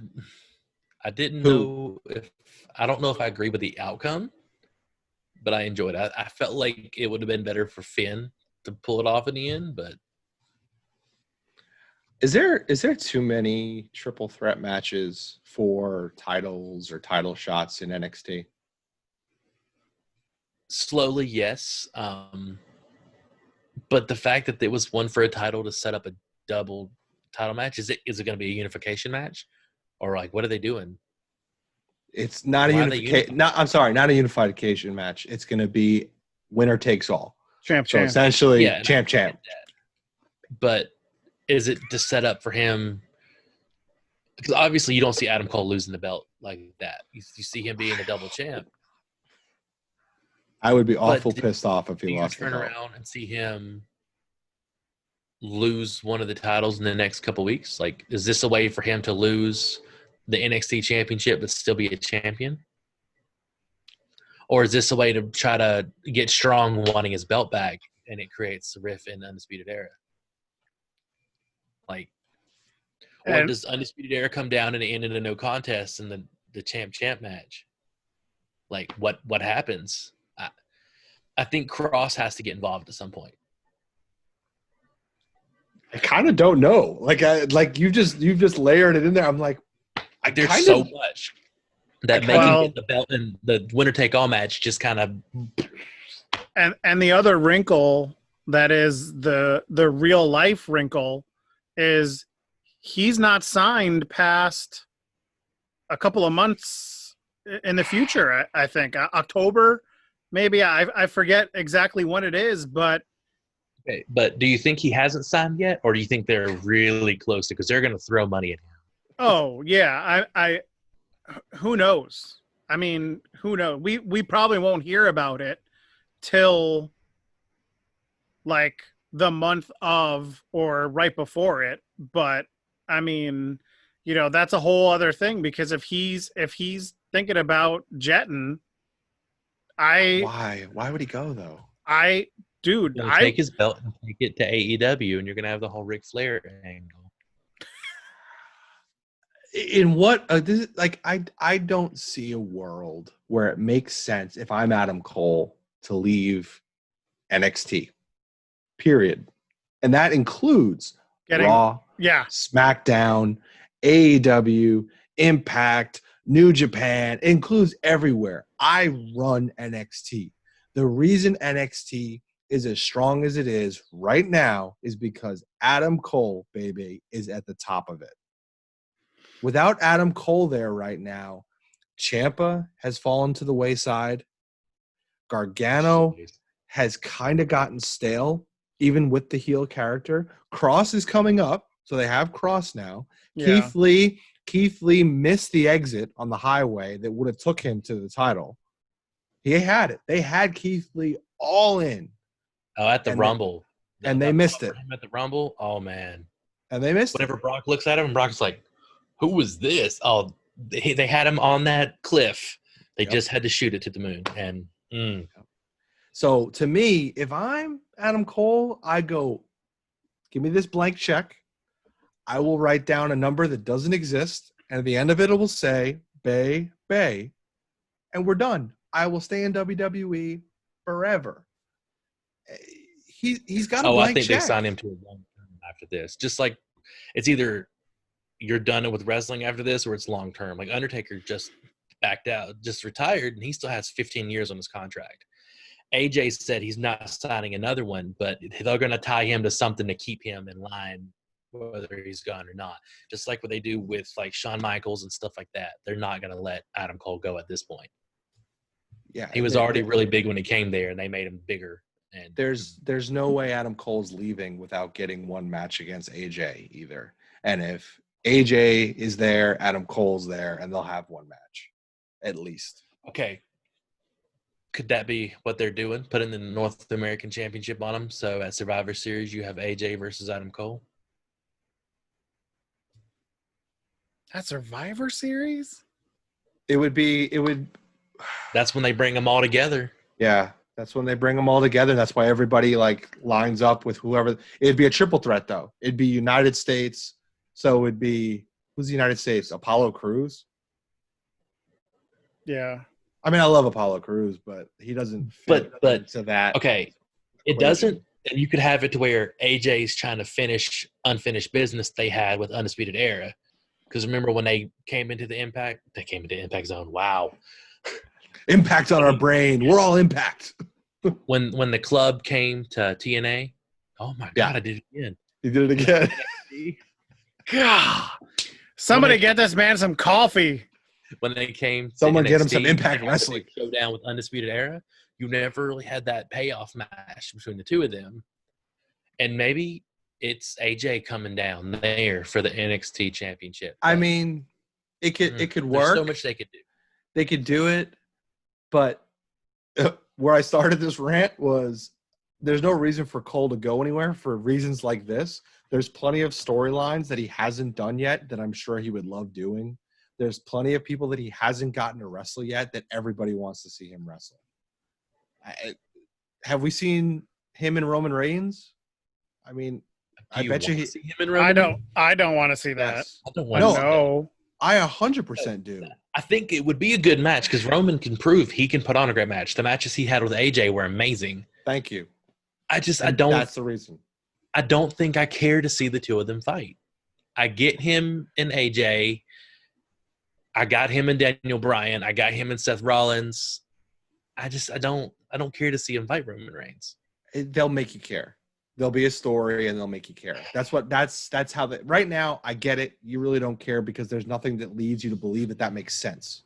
didn't know I don't know if I agree with the outcome, but I enjoyed it. I felt like it would have been better for Finn to pull it off in the end, but is there too many triple threat matches for titles or title shots in NXT? Slowly, yes. But the fact that there was one for a title to set up a double title match, is it going to be a unification match? Or like, what are they doing? It's not a unification. Not a unification match. It's going to be winner takes all. Champ. Essentially, champ. But is it to set up for him? Because obviously, you don't see Adam Cole losing the belt like that. You see him being a double champ. I would be awful pissed off if he lost the belt. Turn around and see him lose one of the titles in the next couple weeks. Like, is this a way for him to lose the NXT championship but still be a champion? Or is this a way to try to get Strong wanting his belt back and it creates a rift in Undisputed Era? Like, or does Undisputed Era come down and end in a no contest in the champ match? Like, what happens? I think Cross has to get involved at some point. I kind of don't know. Like you've just layered it in there. I'm like there's so much that making it the belt and the winner take all match just kind of. And the other wrinkle that is the real life wrinkle is he's not signed past a couple of months in the future. I think October, maybe. I forget exactly when it is, but. Okay, but do you think he hasn't signed yet, or do you think they're really close to? Because they're going to throw money at him. Oh yeah, I who knows? I mean, who knows? We probably won't hear about it till like the month of or right before it. But I mean, that's a whole other thing, because if he's thinking about jetting, why would he go though? Dude, take his belt and take it to AEW, and you're gonna have the whole Ric Flair angle. in what this is like I don't see a world where it makes sense if I'm Adam Cole to leave NXT. Period. And that includes Raw, SmackDown, AEW, Impact, New Japan. It includes everywhere. I run NXT. The reason NXT is as strong as it is right now is because Adam Cole, baby, is at the top of it. Without Adam Cole there right now, Ciampa has fallen to the wayside. Gargano has kind of gotten stale, even with the heel character. Cross is coming up, so they have Cross now. Yeah. Keith Lee missed the exit on the highway that would have took him to the title. He had it. They had Keith Lee all in. Oh, at the Rumble. They missed it. At the Rumble? Oh, man. And they missed Whenever Brock looks at him, and Brock's like, who was this? Oh, they had him on that cliff. They just had to shoot it to the moon. And So, to me, if I'm Adam Cole, I go, give me this blank check. I will write down a number that doesn't exist. And at the end of it, it will say, Bay, and we're done. I will stay in WWE forever. He's got a blank check. I think they signed him to a long term after this. Just like it's either you're done with wrestling after this or it's long term. Like Undertaker just backed out, just retired, and he still has 15 years on his contract. AJ said he's not signing another one, but they're going to tie him to something to keep him in line, whether he's gone or not. Just like what they do with like Shawn Michaels and stuff like that. They're not going to let Adam Cole go at this point. Yeah, he was already really big when he came there, and they made him bigger. And there's no way Adam Cole's leaving without getting one match against AJ either. And if AJ is there, Adam Cole's there, and they'll have one match at least. Okay. Could that be what they're doing? Putting the North American Championship on them? So at Survivor Series, you have AJ versus Adam Cole? At Survivor Series? It would. That's when they bring them all together. Yeah, that's when they bring them all together. That's why everybody like lines up with whoever. It'd be a triple threat though. It'd be United States. So it would be who's the United States? Apollo Crews. Yeah. I mean, I love Apollo Crews, but he doesn't fit into that. Okay, it doesn't. And you could have it to where AJ's trying to finish unfinished business they had with Undisputed Era. Because remember when they came into the Impact? They came into Impact Zone. Wow. Impact on our brain. We're all Impact. when the club came to TNA, oh my God, I did it again. You did it again. God. Somebody get this man some coffee. When they came to Someone NXT, get him some Impact Wrestling. Showdown with Undisputed Era, you never really had that payoff match between the two of them. And maybe it's AJ coming down there for the NXT championship. I mean, it could work. There's so much they could do. They could do it, but where I started this rant was there's no reason for Cole to go anywhere for reasons like this. There's plenty of storylines that he hasn't done yet that I'm sure he would love doing. There's plenty of people that he hasn't gotten to wrestle yet that everybody wants to see him wrestle. Have we seen him and Roman Reigns? I mean, I bet you see him in Roman. I don't want to see that. Yes. I don't want to see that. I 100% do. I think it would be a good match because Roman can prove he can put on a great match. The matches he had with AJ were amazing. Thank you. I don't. That's the reason. I don't think I care to see the two of them fight. I get him and AJ. I got him and Daniel Bryan. I got him and Seth Rollins. I don't care to see him fight Roman Reigns. They'll make you care. There'll be a story and they'll make you care. That's how that right now. I get it. You really don't care because there's nothing that leads you to believe that makes sense.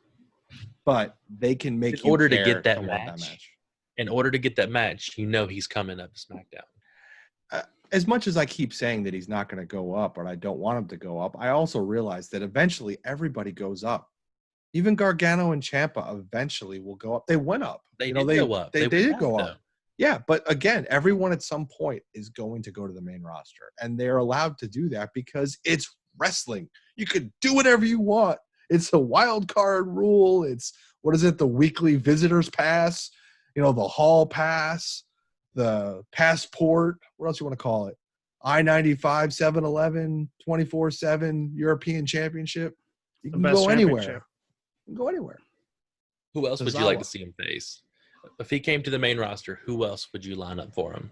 But they can make in order care to get that want match. In order to get that match, he's coming up to SmackDown. As much as I keep saying that he's not going to go up or I don't want him to go up, I also realize that eventually everybody goes up. Even Gargano and Ciampa eventually will go up. They went up. They did go up. They did go up. Though. Yeah, but again, everyone at some point is going to go to the main roster. And they're allowed to do that because it's wrestling. You could do whatever you want. It's a wild card rule. It's, the weekly visitors pass, the hall pass, the passport, what else you want to call it? I-95, 7-Eleven, 24/7 European Championship. You The can best go anywhere. championship. You can go anywhere. Who else would you like Tozawa. to see him face? If he came to the main roster, who else would you line up for him?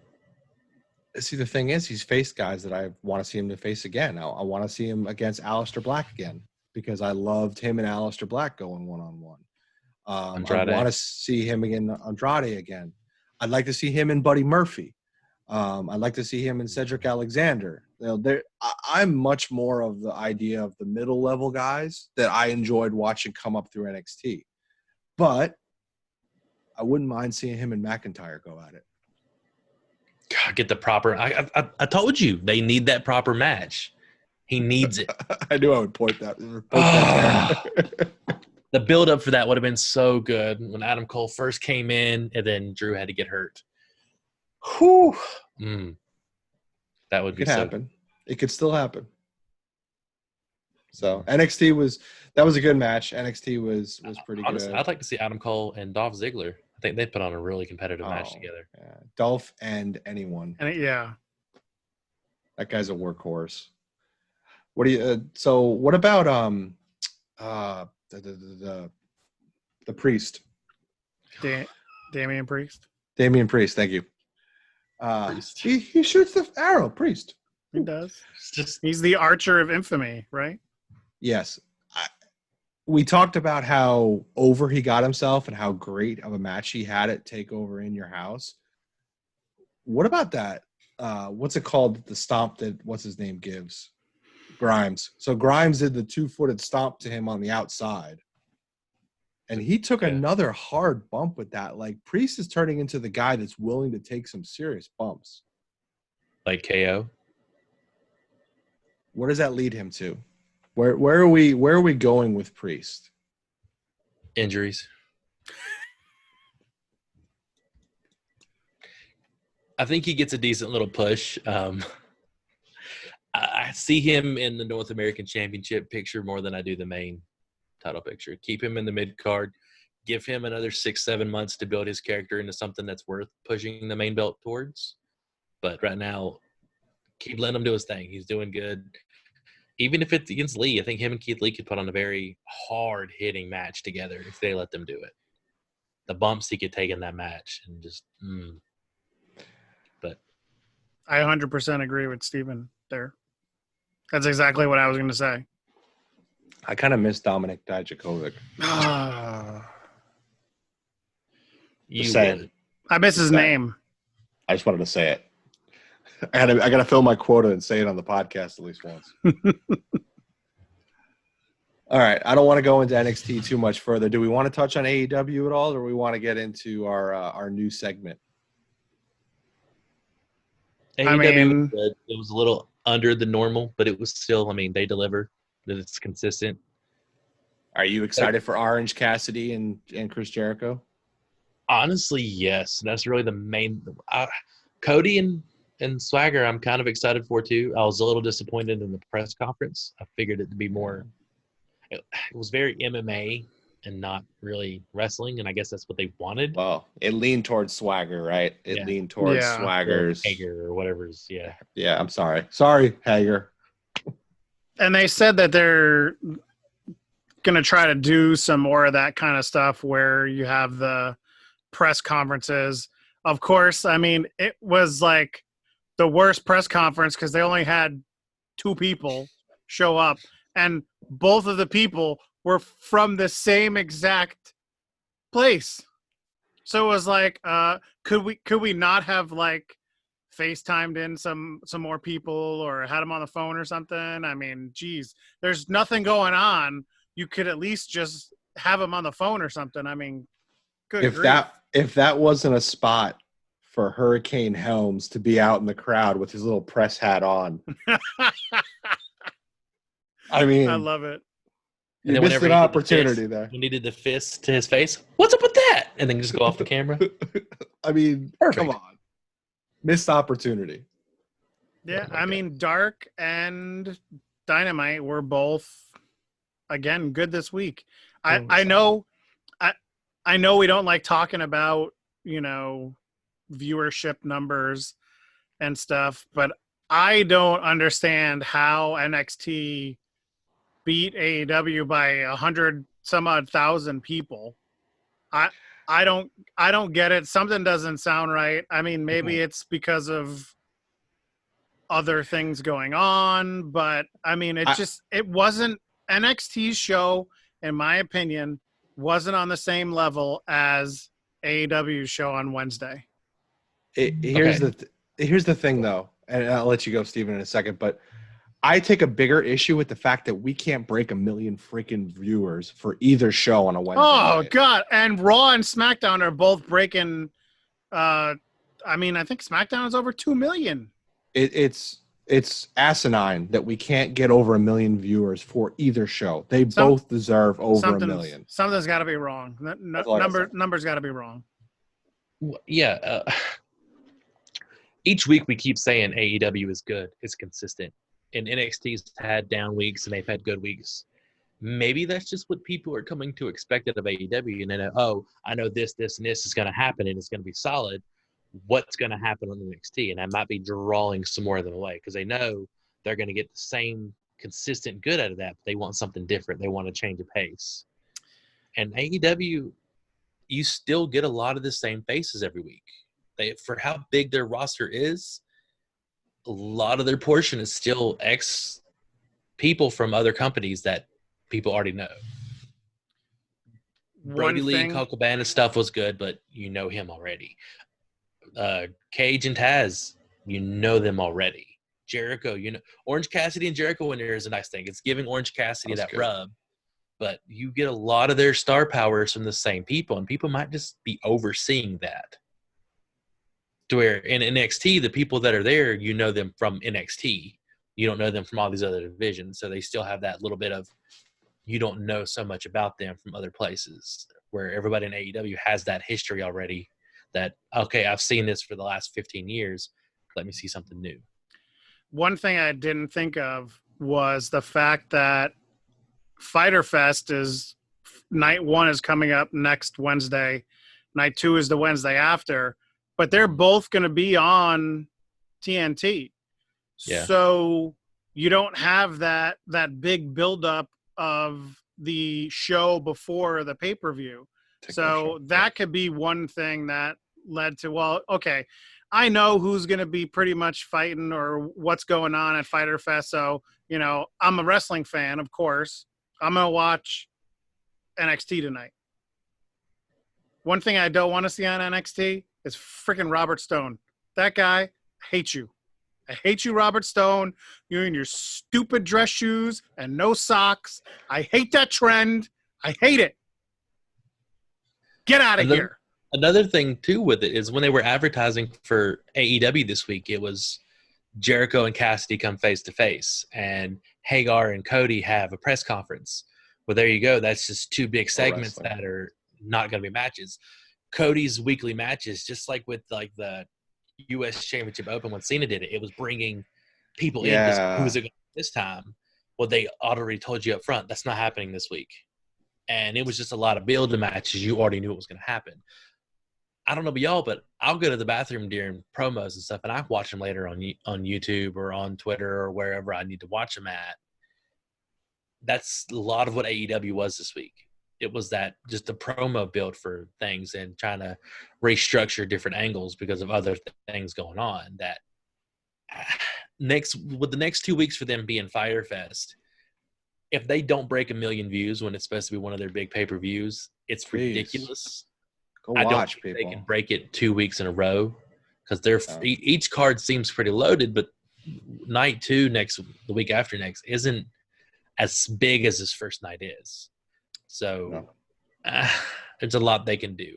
See, the thing is, he's faced guys that I want to see him to face again. I want to see him against Aleister Black again because I loved him and Aleister Black going one-on-one. I Andrade. want to see him again, Andrade again. I'd like to see him and Buddy Murphy. I'd like to see him and Cedric Alexander. You know, I'm much more of the idea of the middle level guys that I enjoyed watching come up through NXT. But I wouldn't mind seeing him and McIntyre go at it. God, get the proper. I told you they need that proper match. He needs it. I knew I would point that. The build up for that would have been so good when Adam Cole first came in, and then Drew had to get hurt. Whew. That would It be could so happen. It could still happen. So NXT was a good match. NXT was pretty Honestly, good. I'd like to see Adam Cole and Dolph Ziggler. I think they put on a really competitive match together. Yeah. Dolph and anyone. And That guy's a workhorse. What do you? So what about the priest? Damian Priest. Damian Priest. Thank you. Priest. He shoots the arrow. Priest. He does. Just He's the Archer of Infamy, right? Yes. We talked about how over he got himself and how great of a match he had at TakeOver in Your House. What about that? What's it called? The stomp that what's his name gives? Grimes. So Grimes did the 2-footed stomp to him on the outside. And he took another hard bump with that. Like Priest is turning into the guy that's willing to take some serious bumps. like KO. Where does that lead him to? Where are we going with Priest? Injuries. I think he gets a decent little push. I see him in the North American Championship picture more than I do the main title picture. Keep him in the mid card. Give him another 6-7 months to build his character into something that's worth pushing the main belt towards. But right now, keep letting him do his thing. He's doing good. Even if it's against Lee, I think him and Keith Lee could put on a very hard-hitting match together if they let them do it. The bumps he could take in that match and just But I 100% agree with Steven there. That's exactly what I was going to say. I kind of miss Dominic Dijakovic. you saying. would. I miss his name. I just wanted to say it. I got to fill my quota and say it on the podcast at least once. All right. I don't want to go into NXT too much further. Do we want to touch on AEW at all, or we want to get into our new segment? AEW, it was a little under the normal, but it was still, they deliver. It's consistent. Are you excited for Orange Cassidy and Chris Jericho? Honestly, yes. That's really the main. Cody and Swagger, I'm kind of excited for too. I was a little disappointed in the press conference. I figured it to be more. It was very MMA and not really wrestling, and I guess that's what they wanted. Well, it leaned towards Swagger, right? It leaned towards Swagger's Hager or whatever's. Yeah. Yeah, I'm sorry. Sorry, Hager. And they said that they're going to try to do some more of that kind of stuff where you have the press conferences. Of course, it was like the worst press conference because they only had 2 people show up, and both of the people were from the same exact place. So it was like, could we not have like FaceTimed in some more people or had them on the phone or something? Geez, there's nothing going on. You could at least just have them on the phone or something. Good grief. If that wasn't a spot for Hurricane Helms to be out in the crowd with his little press hat on. I love it. You missed an opportunity there. He needed the fist to his face. What's up with that? And then just go off the camera. Perfect. Come on. Missed opportunity. Yeah, Dark and Dynamite were both, again, good this week. I know we don't like talking about, viewership numbers and stuff, but I don't understand how NXT beat AEW by 100 some odd thousand people. I don't get it. Something doesn't sound right. I mean, maybe it's because of other things going on, but I mean, it wasn't NXT's show, in my opinion, wasn't on the same level as AEW's show on Wednesday. Here's the thing, though, and I'll let you go, Steven, in a second, but I take a bigger issue with the fact that we can't break 1 million freaking viewers for either show on a Wednesday. Oh, night. God. And Raw and SmackDown are both breaking, I mean, I think SmackDown is over 2 million. It's asinine that we can't get over 1 million viewers for either show. They both deserve over 1 million. Something's got to be wrong. Numbers got to be wrong. Yeah. Each week we keep saying AEW is good. It's consistent. And NXT's had down weeks and they've had good weeks. Maybe that's just what people are coming to expect out of AEW. And they know, oh, I know this, and this is going to happen and it's going to be solid. What's going to happen on NXT? And I might be drawing some more of them away because they know they're going to get the same consistent good out of that, but they want something different. They want to change the pace. And AEW, you still get a lot of the same faces every week. For how big their roster is, a lot of their portion is still ex people from other companies that people already know. Brody Lee and Cole Cabana's stuff was good, but you know him already. Cage and Taz, you know them already. Jericho, you know. Orange Cassidy and Jericho in there is a nice thing. It's giving Orange Cassidy that rub. But you get a lot of their star powers from the same people, and people might just be overseeing that. To where in NXT, the people that are there, you know them from NXT. You don't know them from all these other divisions. So they still have that little bit of, you don't know so much about them from other places. Where everybody in AEW has that history already that, okay, I've seen this for the last 15 years. Let me see something new. One thing I didn't think of was the fact that Fyter Fest is night 1 is coming up next Wednesday. Night 2 is the Wednesday after. But they're both going to be on TNT. Yeah. So you don't have that big buildup of the show before the pay-per-view. So that could be one thing that led to, well, okay, I know who's going to be pretty much fighting or what's going on at Fyter Fest. So, you know, I'm a wrestling fan, of course. I'm going to watch NXT tonight. One thing I don't want to see on NXT is freaking Robert Stone. That guy, I hate you. I hate you, Robert Stone. You in your stupid dress shoes and no socks. I hate that trend. I hate it. Get out of here. Another thing, too, with it is when they were advertising for AEW this week, it was Jericho and Cassidy come face-to-face, and Hagar and Cody have a press conference. Well, there you go. That's just 2 big segments that are not going to be matches. Cody's weekly matches, just like with like the U.S. Championship Open when Cena did it, it was bringing people in. Who's it going to be this time? Well, they already told you up front that's not happening this week, and it was just a lot of build to matches. You already knew it was going to happen. I don't know about y'all, but I'll go to the bathroom during promos and stuff, and I watch them later on YouTube or on Twitter or wherever I need to watch them at. That's a lot of what AEW was this week. It was that just a promo build for things and trying to restructure different angles because of other things going on. That with the next 2 weeks for them being Fyter Fest, if they don't break 1 million views when it's supposed to be one of their big pay-per-views, it's ridiculous. I don't think they can break it 2 weeks in a row because each card seems pretty loaded, but night 2 the week after next isn't as big as this first night is. So there's a lot they can do.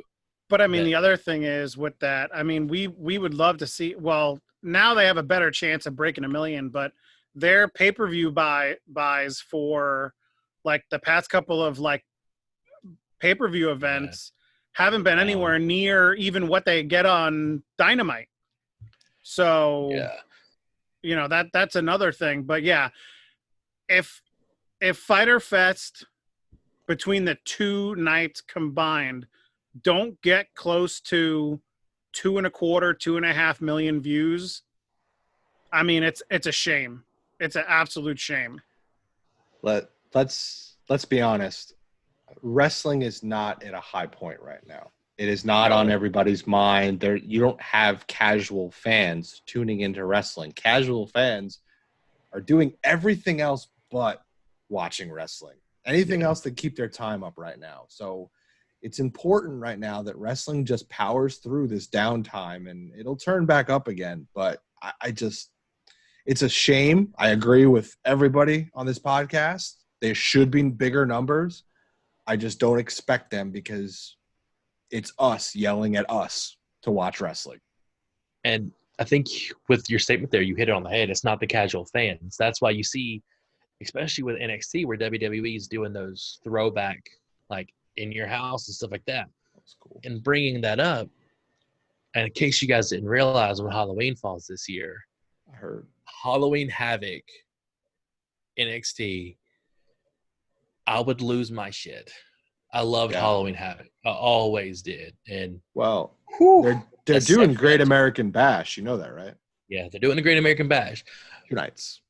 But I mean, the other thing is with that, I mean, we would love to see, well, now they have a better chance of breaking 1 million, but their pay-per-view buys for like the past couple of like pay-per-view events haven't been anywhere near even what they get on Dynamite. So, you know, that's another thing. But yeah, if Fyter Fest between the 2 nights combined don't get close to 2.25 million views, I mean, it's a shame. It's an absolute shame. let's be honest. Wrestling is not at a high point right now. It is not on everybody's mind. You don't have casual fans tuning into wrestling. Casual fans are doing everything else but watching wrestling. Anything else to keep their time up right now. So it's important right now that wrestling just powers through this downtime, and it'll turn back up again. But I just – it's a shame. I agree with everybody on this podcast. There should be bigger numbers. I just don't expect them because it's us yelling at us to watch wrestling. And I think with your statement there, you hit it on the head. It's not the casual fans. That's why you see, especially with NXT, where WWE is doing those throwback, like in your house and stuff like that. That's cool. And bringing that up, and in case you guys didn't realize, when Halloween falls this year, I heard Halloween Havoc, NXT, I would lose my shit. I loved Halloween Havoc. I always did. And well, whew, they're doing Great American Bash. You know that, right? Yeah, they're doing the Great American Bash. 2 nights.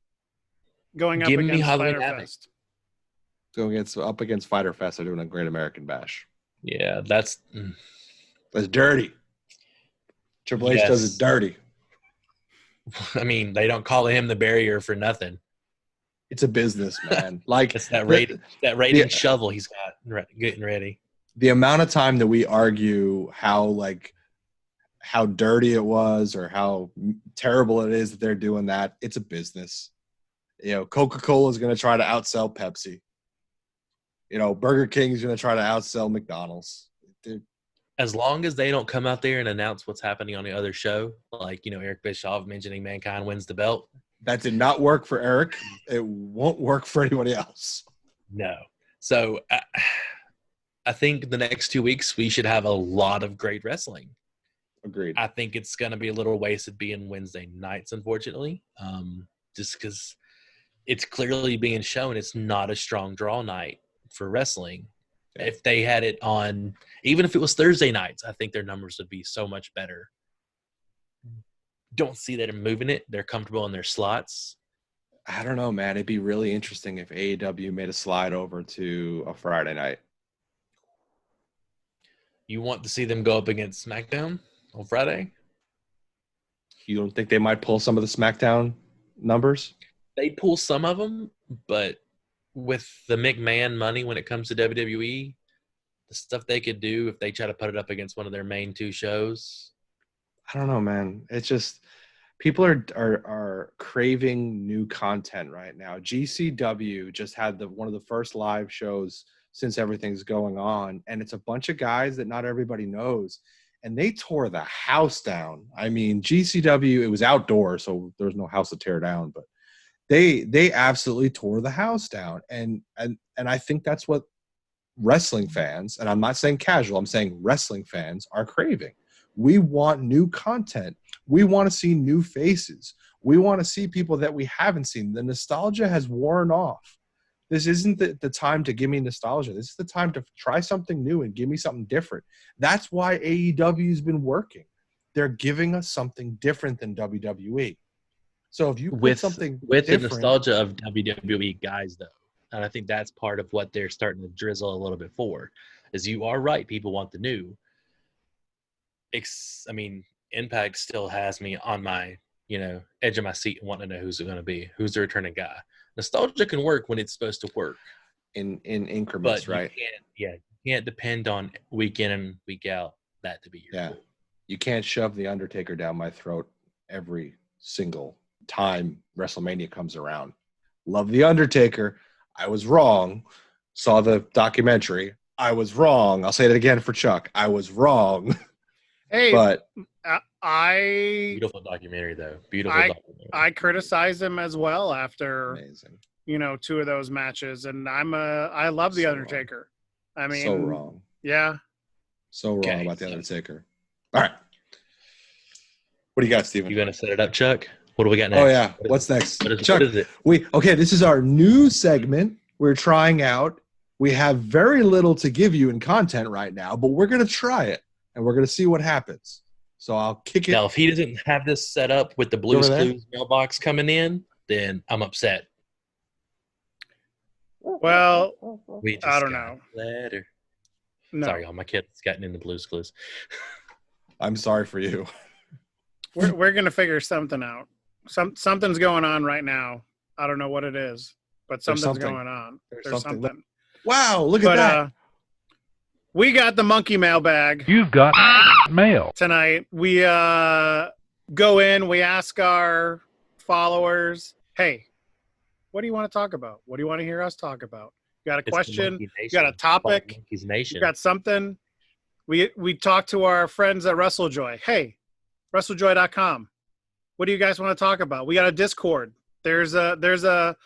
Going up Give me against Halloween Fyter Havoc. Fest. Going up against Fyter Fest. They're doing a Great American Bash. Yeah, that's dirty. Triple H does it dirty. I mean, they don't call him the barrier for nothing. It's a business, man. Like it's that rating shovel he's got getting ready. The amount of time that we argue how dirty it was or how terrible it is that they're doing that, it's a business. You know, Coca-Cola is going to try to outsell Pepsi. You know, Burger King is going to try to outsell McDonald's. As long as they don't come out there and announce what's happening on the other show, like, you know, Eric Bischoff mentioning Mankind wins the belt. That did not work for Eric. It won't work for anybody else. No. So I think the next 2 weeks we should have a lot of great wrestling. Agreed. I think it's going to be a little wasted being Wednesday nights, unfortunately, just because it's clearly being shown it's not a strong draw night for wrestling. Yeah. If they had it on, even if it was Thursday nights, I think their numbers would be so much better. Don't see that in moving it. They're comfortable in their slots. I don't know, man. It'd be really interesting if AEW made a slide over to a Friday night. You want to see them go up against SmackDown on Friday? You don't think they might pull some of the SmackDown numbers? They pull some of them, but with the McMahon money when it comes to WWE, the stuff they could do if they try to put it up against one of their main 2 shows. I don't know, man. It's just people are craving new content right now. GCW just had one of the first live shows since everything's going on, and it's a bunch of guys that not everybody knows, and they tore the house down. I mean, GCW, it was outdoors, so there was no house to tear down, but they absolutely tore the house down, and I think that's what wrestling fans, and I'm not saying casual, I'm saying wrestling fans are craving. We want new content. We want to see new faces. We want to see people that we haven't seen. The nostalgia has worn off. This isn't the time to give me nostalgia. This is the time to try something new and give me something different. That's why AEW has been working. They're giving us something different than WWE. So if you put something with different, the nostalgia of WWE guys, though, and I think that's part of what they're starting to drizzle a little bit for, is you are right. People want the new. I mean, Impact still has me on my, edge of my seat and wanting to know who's it going to be, who's the returning guy. Nostalgia can work when it's supposed to work in increments, but right? You can't depend on week in and week out that to be your goal. You can't shove the Undertaker down my throat every single time WrestleMania comes around. Love the Undertaker. I was wrong. Saw the documentary. I was wrong. I'll say it again for Chuck. I was wrong. Hey, but beautiful documentary though. Beautiful documentary. I criticize him as well after amazing. 2 of those matches, and I love the Undertaker. Wrong. I mean, so wrong. Yeah. So wrong about the Undertaker. All right. What do you got, Steven? You gonna set it up, Chuck? What do we got next? Oh yeah. What's next? Chuck, what is it? This is our new segment we're trying out. We have very little to give you in content right now, but we're gonna try it. And we're going to see what happens. So I'll kick it. Now, if he doesn't have this set up with the Blue's Clues mailbox coming in, then I'm upset. Well, We just I don't got know. a letter. No, Sorry, y'all. My kid's gotten into Blue's Clues. I'm sorry for you. we're gonna figure something out. Something's going on right now. I don't know what it is, but There's something's something. going on. There's There's something. something. Wow, look at But that. we got the monkey mailbag You've got mail. tonight. We go in. We ask our followers, "Hey, what do you want to talk about? What do you want to hear us talk about? You got a It's the question? Monkey You got a Nation. Call it topic? Monkey's You Nation. got something?" We talk to our friends at Wrestle Joy. Hey, WrestleJoy.com. What do you guys want to talk about? We got a Discord. There's a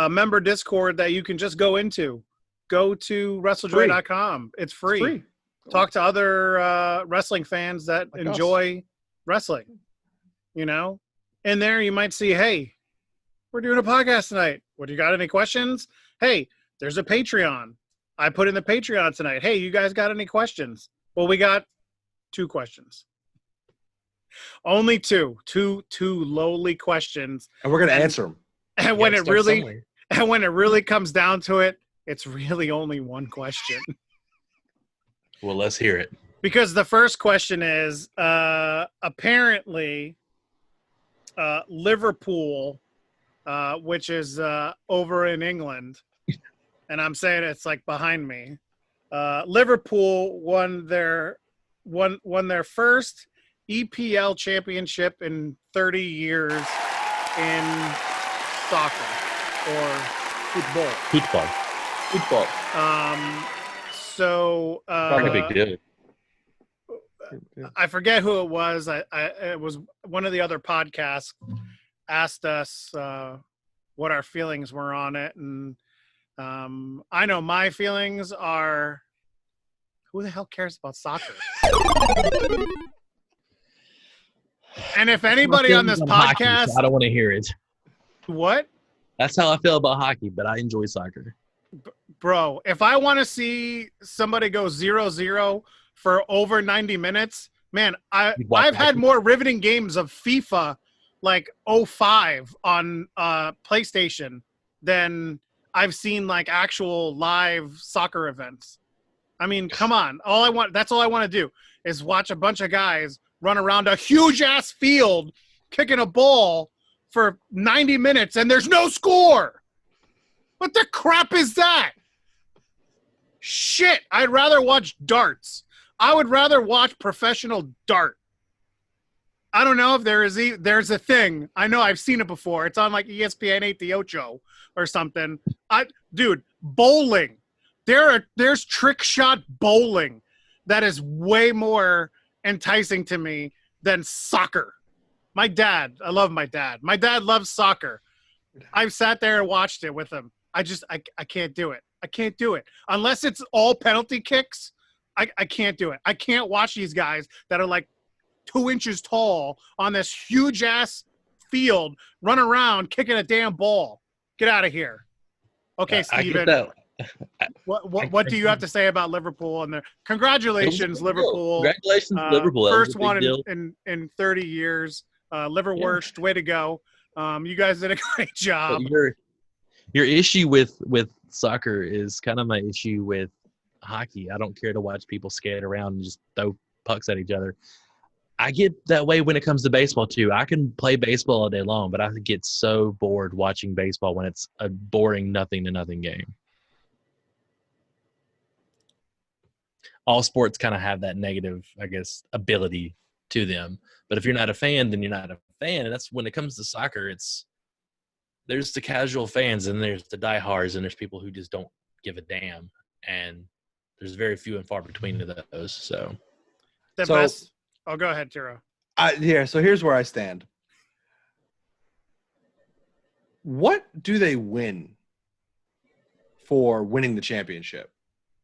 member Discord that you can just go into. Go to WrestleJoy.com. It's free. It's free. Talk to other wrestling fans that Like us. enjoy wrestling. You know, in there you might see, hey, we're doing a podcast tonight. What do you got? Any questions? Hey, there's a Patreon. I put in the Patreon tonight. Hey, you guys got any questions? Well, we got 2 questions. Only two lowly questions. And we're gonna answer them. And You when gotta it start really somewhere. comes down to it, it's really only one question. Well, let's hear it. Because the first question is apparently Liverpool, which is over in England, and I'm saying it's like behind me. Liverpool won their first EPL championship in 30 years in soccer or football. Football. So Not a big deal. I forget who it was. It was one of the other podcasts asked us what our feelings were on it, and I know my feelings are, who the hell cares about soccer? And if anybody on this podcast, I don't want to hear it. what? That's how I feel about hockey, but I enjoy soccer. Bro, if I want to see somebody go 0-0 for over 90 minutes, man, I've had more riveting games of FIFA like 05 on PlayStation than I've seen like actual live soccer events. I mean, come on. That's all I want to do is watch a bunch of guys run around a huge ass field kicking a ball for 90 minutes and there's no score. What the crap is that? Shit, I'd rather watch darts. I would rather watch professional dart. I don't know if there's a thing. I know I've seen it before. It's on like ESPN 88 or something. Dude, bowling. There's trick shot bowling that is way more enticing to me than soccer. My dad, I love my dad. My dad loves soccer. I've sat there and watched it with him. I can't do it. I can't do it. Unless it's all penalty kicks, I can't do it. I can't watch these guys that are like 2 inches tall on this huge ass field run around kicking a damn ball. Get out of here. Okay, Steven. What do you have to say about Liverpool and their congratulations, Liverpool? Congratulations, Liverpool. First one in 30 years. Liverwurst, way to go. You guys did a great job. Your issue with soccer is kind of my issue with hockey. I don't care to watch people skate around and just throw pucks at each other. I get that way when it comes to baseball too. I can play baseball all day long, but I get so bored watching baseball when it's a boring nothing to nothing game. All sports kind of have that negative, I guess, ability to them. But if you're not a fan, then you're not a fan. And that's when it comes to soccer, there's the casual fans and there's the diehards and there's people who just don't give a damn. And there's very few and far between of those. So best. Oh, go ahead, Tiro. So here's where I stand. What do they win for winning the championship?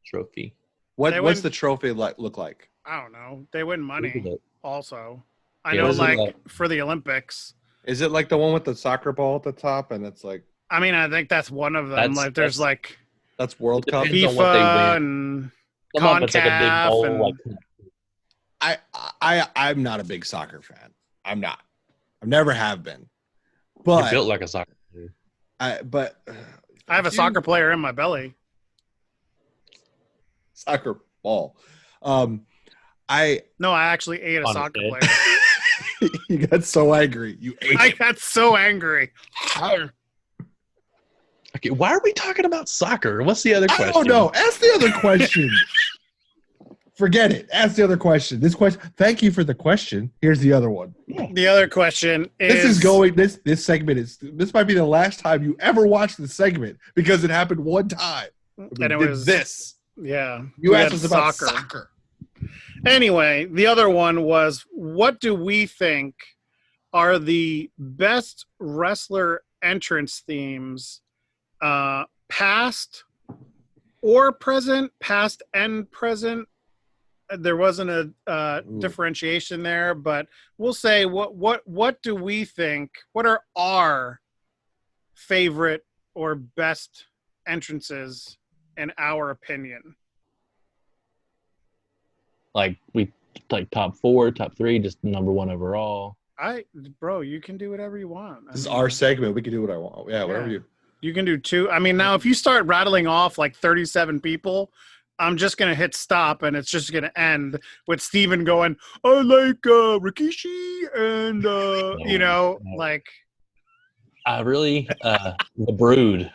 Trophy. What's the trophy look like? I don't know. They win money also. I Yeah, know, is it like for the Olympics. Is it like the one with the soccer ball at the top and it's like? I mean, I think that's one of them. That's World Cup. FIFA and CONCACAF. I'm not a big soccer fan. I'm not. I never have been. But you're built like a soccer player. But I have a soccer player in my belly. Soccer ball. No, I actually ate a On soccer his player. You got so angry. You ate I it. got so angry. Okay, why are we talking about soccer? What's the other question? I don't know. Ask the other question. Forget it. Ask the other question. This question. Thank you for the question. Here's the other one. The other question is This segment is. This might be the last time you ever watch the segment because it happened one time. And it was this. Yeah. You we asked had us about soccer. Anyway, the other one was, what do we think are the best wrestler entrance themes, past or present, past and present? There wasn't a differentiation there, but we'll say what do we think? What are our favorite or best entrances in our opinion? Like top 4, top 3, just number 1 overall. Bro, you can do whatever you want. This is our segment. We can do what I want. Yeah, whatever you. You can do 2. I mean, now if you start rattling off like 37 people, I'm just gonna hit stop, and it's just gonna end with Steven going, "I like Rikishi," and like. I really the Brood.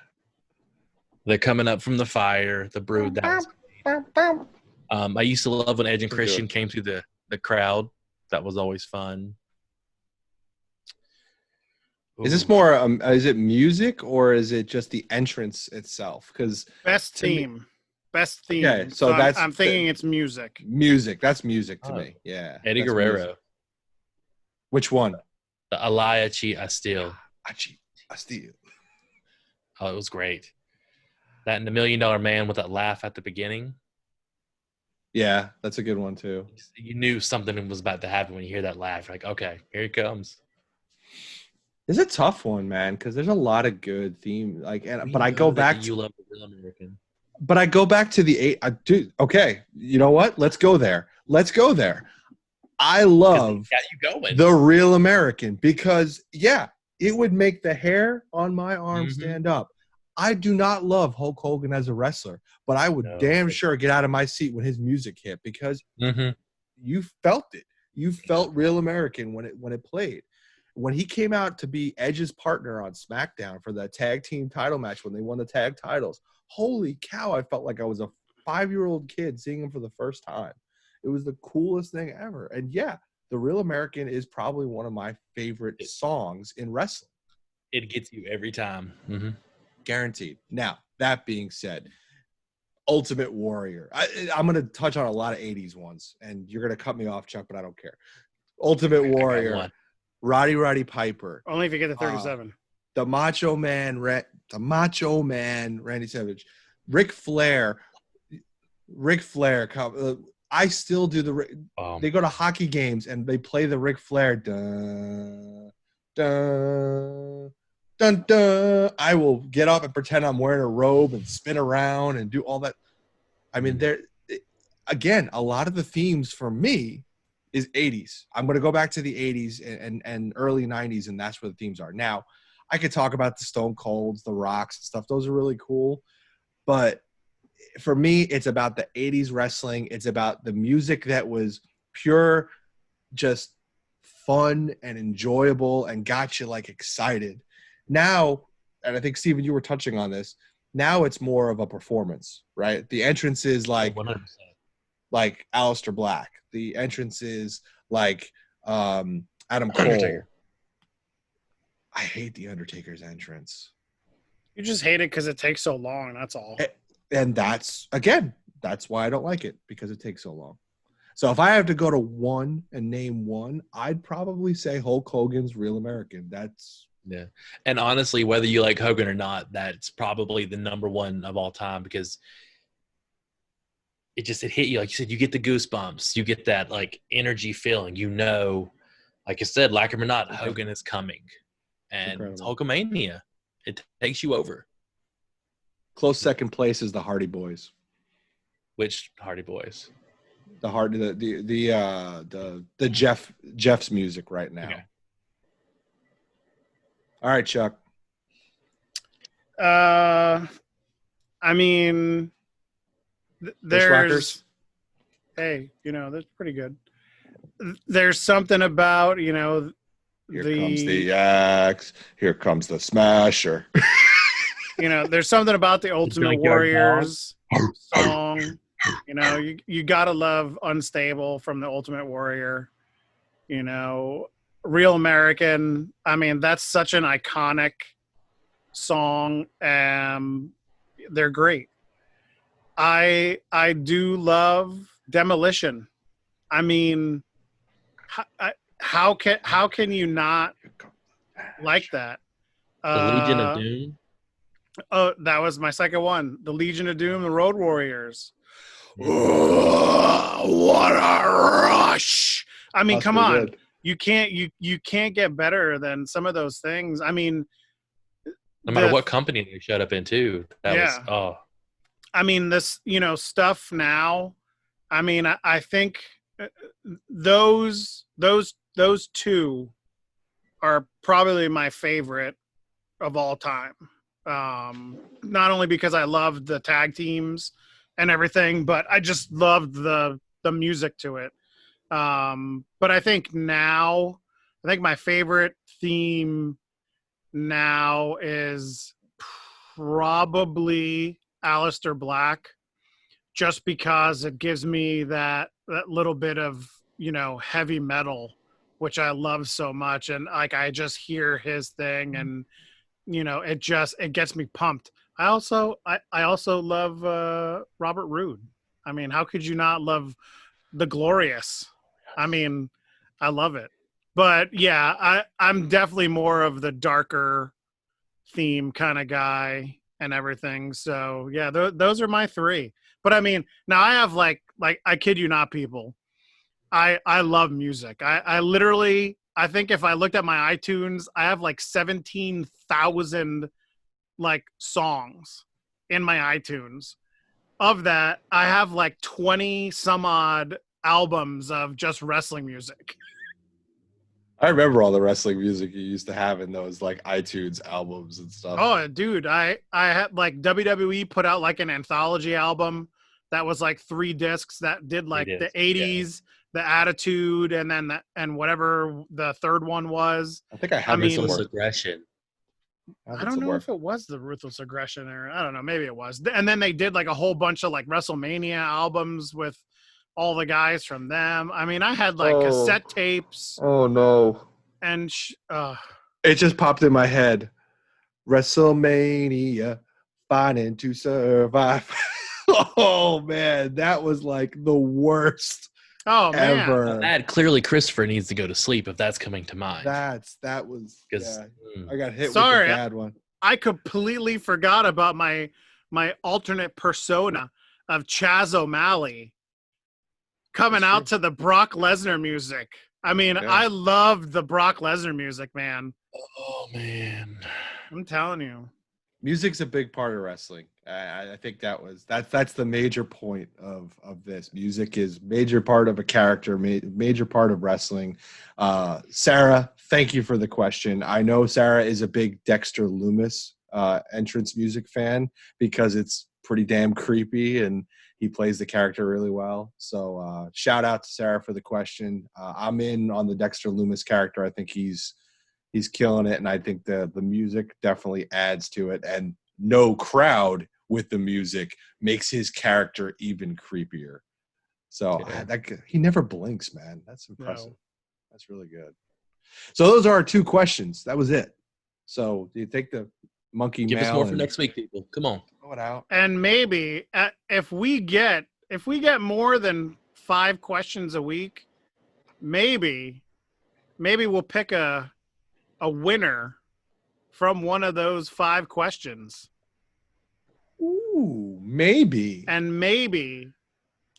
They're coming up from the fire. The Brood. That was I used to love when Edge and Christian came through the crowd. That was always fun. Is this more? Is it music or is it just the entrance itself? Because Best theme. Okay, so I'm thinking it's music. Music. That's music to me. Yeah. Eddie that's Guerrero. music. Which one? The Alaya Chi I Steal. I steal. Oh, it was great. That and the $1 Million Man with that laugh at the beginning. Yeah, that's a good one too. You knew something was about to happen when you hear that laugh. You're like, okay, here it comes. It's a tough one, man, because there's a lot of good theme. But I go back to You love the real American. But I go back to the 8. Okay, you know what? Let's go there. I love Got you going. the Real American because, yeah, it would make the hair on my arm stand up. I do not love Hulk Hogan as a wrestler, but I would damn sure get out of my seat when his music hit because you felt it. You felt Real American when it played. When he came out to be Edge's partner on SmackDown for the tag team title match when they won the tag titles, holy cow, I felt like I was a 5-year-old kid seeing him for the first time. It was the coolest thing ever. And yeah, The Real American is probably one of my favorite songs in wrestling. It gets you every time. Guaranteed. Now, that being said, Ultimate Warrior. I'm going to touch on a lot of 80s ones, and you're going to cut me off, Chuck, but I don't care. Ultimate Warrior, Roddy Piper. Only if you get to 37. The Macho Man, Randy Savage. Ric Flair. I still do they go to hockey games, and they play the Ric Flair. Dun, dun, dun, dun. I will get up and pretend I'm wearing a robe and spin around and do all that. I mean, again, a lot of the themes for me is 80s. I'm going to go back to the 80s and early 90s, and that's where the themes are. Now, I could talk about the Stone Colds, the Rocks and stuff. Those are really cool. But for me, it's about the 80s wrestling. It's about the music that was pure, just fun and enjoyable and got you, like, excited. Now, and I think, Steven, you were touching on this, now it's more of a performance, right? The entrance is like 100%. Like Aleister Black. The entrance is like Adam Cole. Undertaker. I hate the Undertaker's entrance. You just hate it because it takes so long. That's all. And that's why I don't like it, because it takes so long. So if I have to go to one and name one, I'd probably say Hulk Hogan's Real American. Yeah. And honestly, whether you like Hogan or not, that's probably the number one of all time, because it hit you. Like you said, you get the goosebumps. You get that, like, energy feeling. You know, like I said, like him or not, Hogan is coming. And it's Hulkamania. It takes you over. Close second place is the Hardy Boys. Which Hardy Boys? The Jeff's music right now. Okay. All right, Chuck. I mean, Bushwhackers? hey, that's pretty good. There's something about, Here comes the axe. Here comes the smasher. There's something about the Ultimate Junkyard Warriors song. You gotta love Unstable from the Ultimate Warrior. Real American. I mean, that's such an iconic song. They're great. I do love Demolition. I mean, how can you not like that? The Legion of Doom. Oh, that was my second one. The Legion of Doom, the Road Warriors. What a rush! I mean, come on. Good. You can't get better than some of those things. I mean, no matter what company they showed up in too. I mean, this, stuff now. I mean, I think those two are probably my favorite of all time. Not only because I loved the tag teams and everything, but I just loved the music to it. But I think my favorite theme now is probably Aleister Black, just because it gives me that little bit of, heavy metal, which I love so much. And like, I just hear his thing and, it gets me pumped. I also love Robert Roode. I mean, how could you not love The Glorious? I mean, I love it. But yeah, I'm definitely more of the darker theme kind of guy and everything. So yeah, those are my three. But I mean, now I have like I kid you not, people. I love music. I literally, I think if I looked at my iTunes, I have like 17,000 like songs in my iTunes. Of that, I have like 20 some odd albums of just wrestling music. I remember all the wrestling music you used to have in those like iTunes albums and stuff. Oh, dude, I had like WWE put out like an anthology album that was like 3 discs that did like the 80s, the Attitude, and then and whatever the third one was. I think I have Ruthless Aggression. I don't know if it was the Ruthless Aggression, or I don't know, maybe it was. And then they did like a whole bunch of like WrestleMania albums with all the guys from them. I mean, I had like cassette tapes. Oh no! And it just popped in my head. WrestleMania, Fighting to Survive. Oh man, that was like the worst. Oh man, ever. That clearly Christopher needs to go to sleep if that's coming to mind. That was. Yeah, I got hit with the bad one. I completely forgot about my alternate persona of Chaz O'Malley coming out to the Brock Lesnar music. I mean, I loved the Brock Lesnar music, man. Oh man, I'm telling you, music's a big part of wrestling. I think that's the major point of this. Music is major part of a character, major part of wrestling. Sarah, thank you for the question. I know Sarah is a big Dexter Lumis entrance music fan because it's pretty damn creepy and he plays the character really well. So shout out to Sarah for the question. I'm in on the Dexter Lumis character. I think he's killing it, and I think the music definitely adds to it. And no crowd with the music makes his character even creepier. So he never blinks, man. That's impressive. No. That's really good. So those are our 2 questions. That was it. So do you take the monkey Give mail? Us more for next week, people. Come on. Throw it out. And maybe if we get more than 5 questions a week, maybe we'll pick a winner from one of those 5 questions. Ooh, maybe. And maybe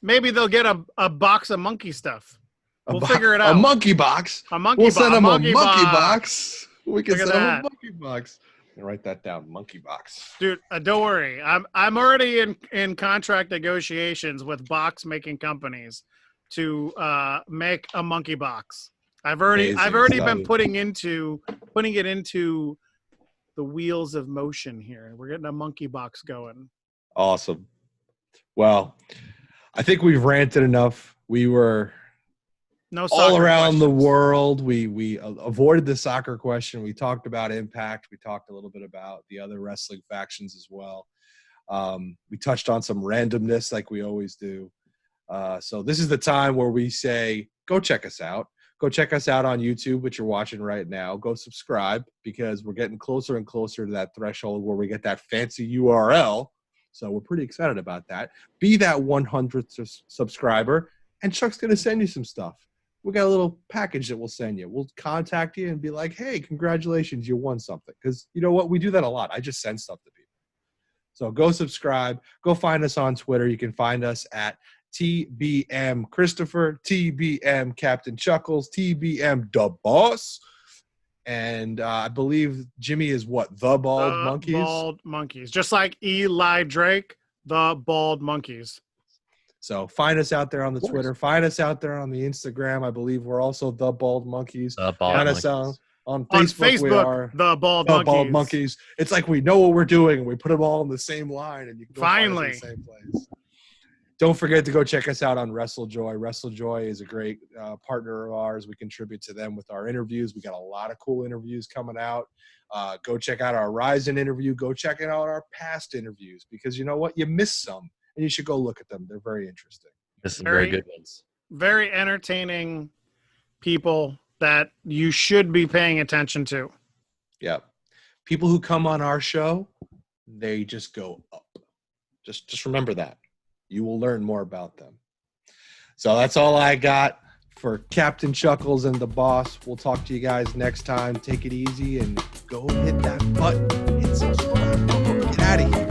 they'll get a box of monkey stuff. We'll figure it out. A monkey box. A monkey we'll box. Send them a monkey box. We can Look send them a monkey box. Write that down, monkey box. Dude, don't worry. I'm already in contract negotiations with box making companies to make a monkey box. I've already been putting it into the wheels of motion here. We're getting a monkey box going. Awesome. Well, I think we've ranted enough. We were No all soccer around the questions. world. We avoided the soccer question. We talked about Impact. We talked a little bit about the other wrestling factions as well. We touched on some randomness like we always do. So this is the time where we say, go check us out. Go check us out on YouTube, which you're watching right now. Go subscribe because we're getting closer and closer to that threshold where we get that fancy URL. So we're pretty excited about that. Be that 100th subscriber, and Chuck's going to send you some stuff. We got a little package that we'll send you. We'll contact you and be like, hey, congratulations, you won something. Because you know what? We do that a lot. I just send stuff to people. So go subscribe. Go find us on Twitter. You can find us at TBM Christopher, TBM Captain Chuckles, TBM The Boss. And I believe Jimmy is what? The Bald Monkeys? Bald Monkeys. Just like Eli Drake, the Bald Monkeys. So find us out there on the Twitter. Find us out there on the Instagram. I believe we're also The Bald Monkeys. The Bald Find Monkeys. us on Facebook. We are the Bald The Monkeys. Bald Monkeys. It's like we know what we're doing, and we put them all in the same line, and you can go Finally. find us in the same place. Don't forget to go check us out on Wrestle Joy. Wrestle Joy is a great partner of ours. We contribute to them with our interviews. We got a lot of cool interviews coming out. Go check out our Raizins interview. Go check out our past interviews because you know what? You missed some, and you should go look at them. They're very interesting. There's some very good ones. Very entertaining people that you should be paying attention to. Yeah. People who come on our show, they just go up. Just remember that. You will learn more about them. So that's all I got for Captain Chuckles and the Boss. We'll talk to you guys next time. Take it easy and go hit that button. Hit subscribe. Get out of here.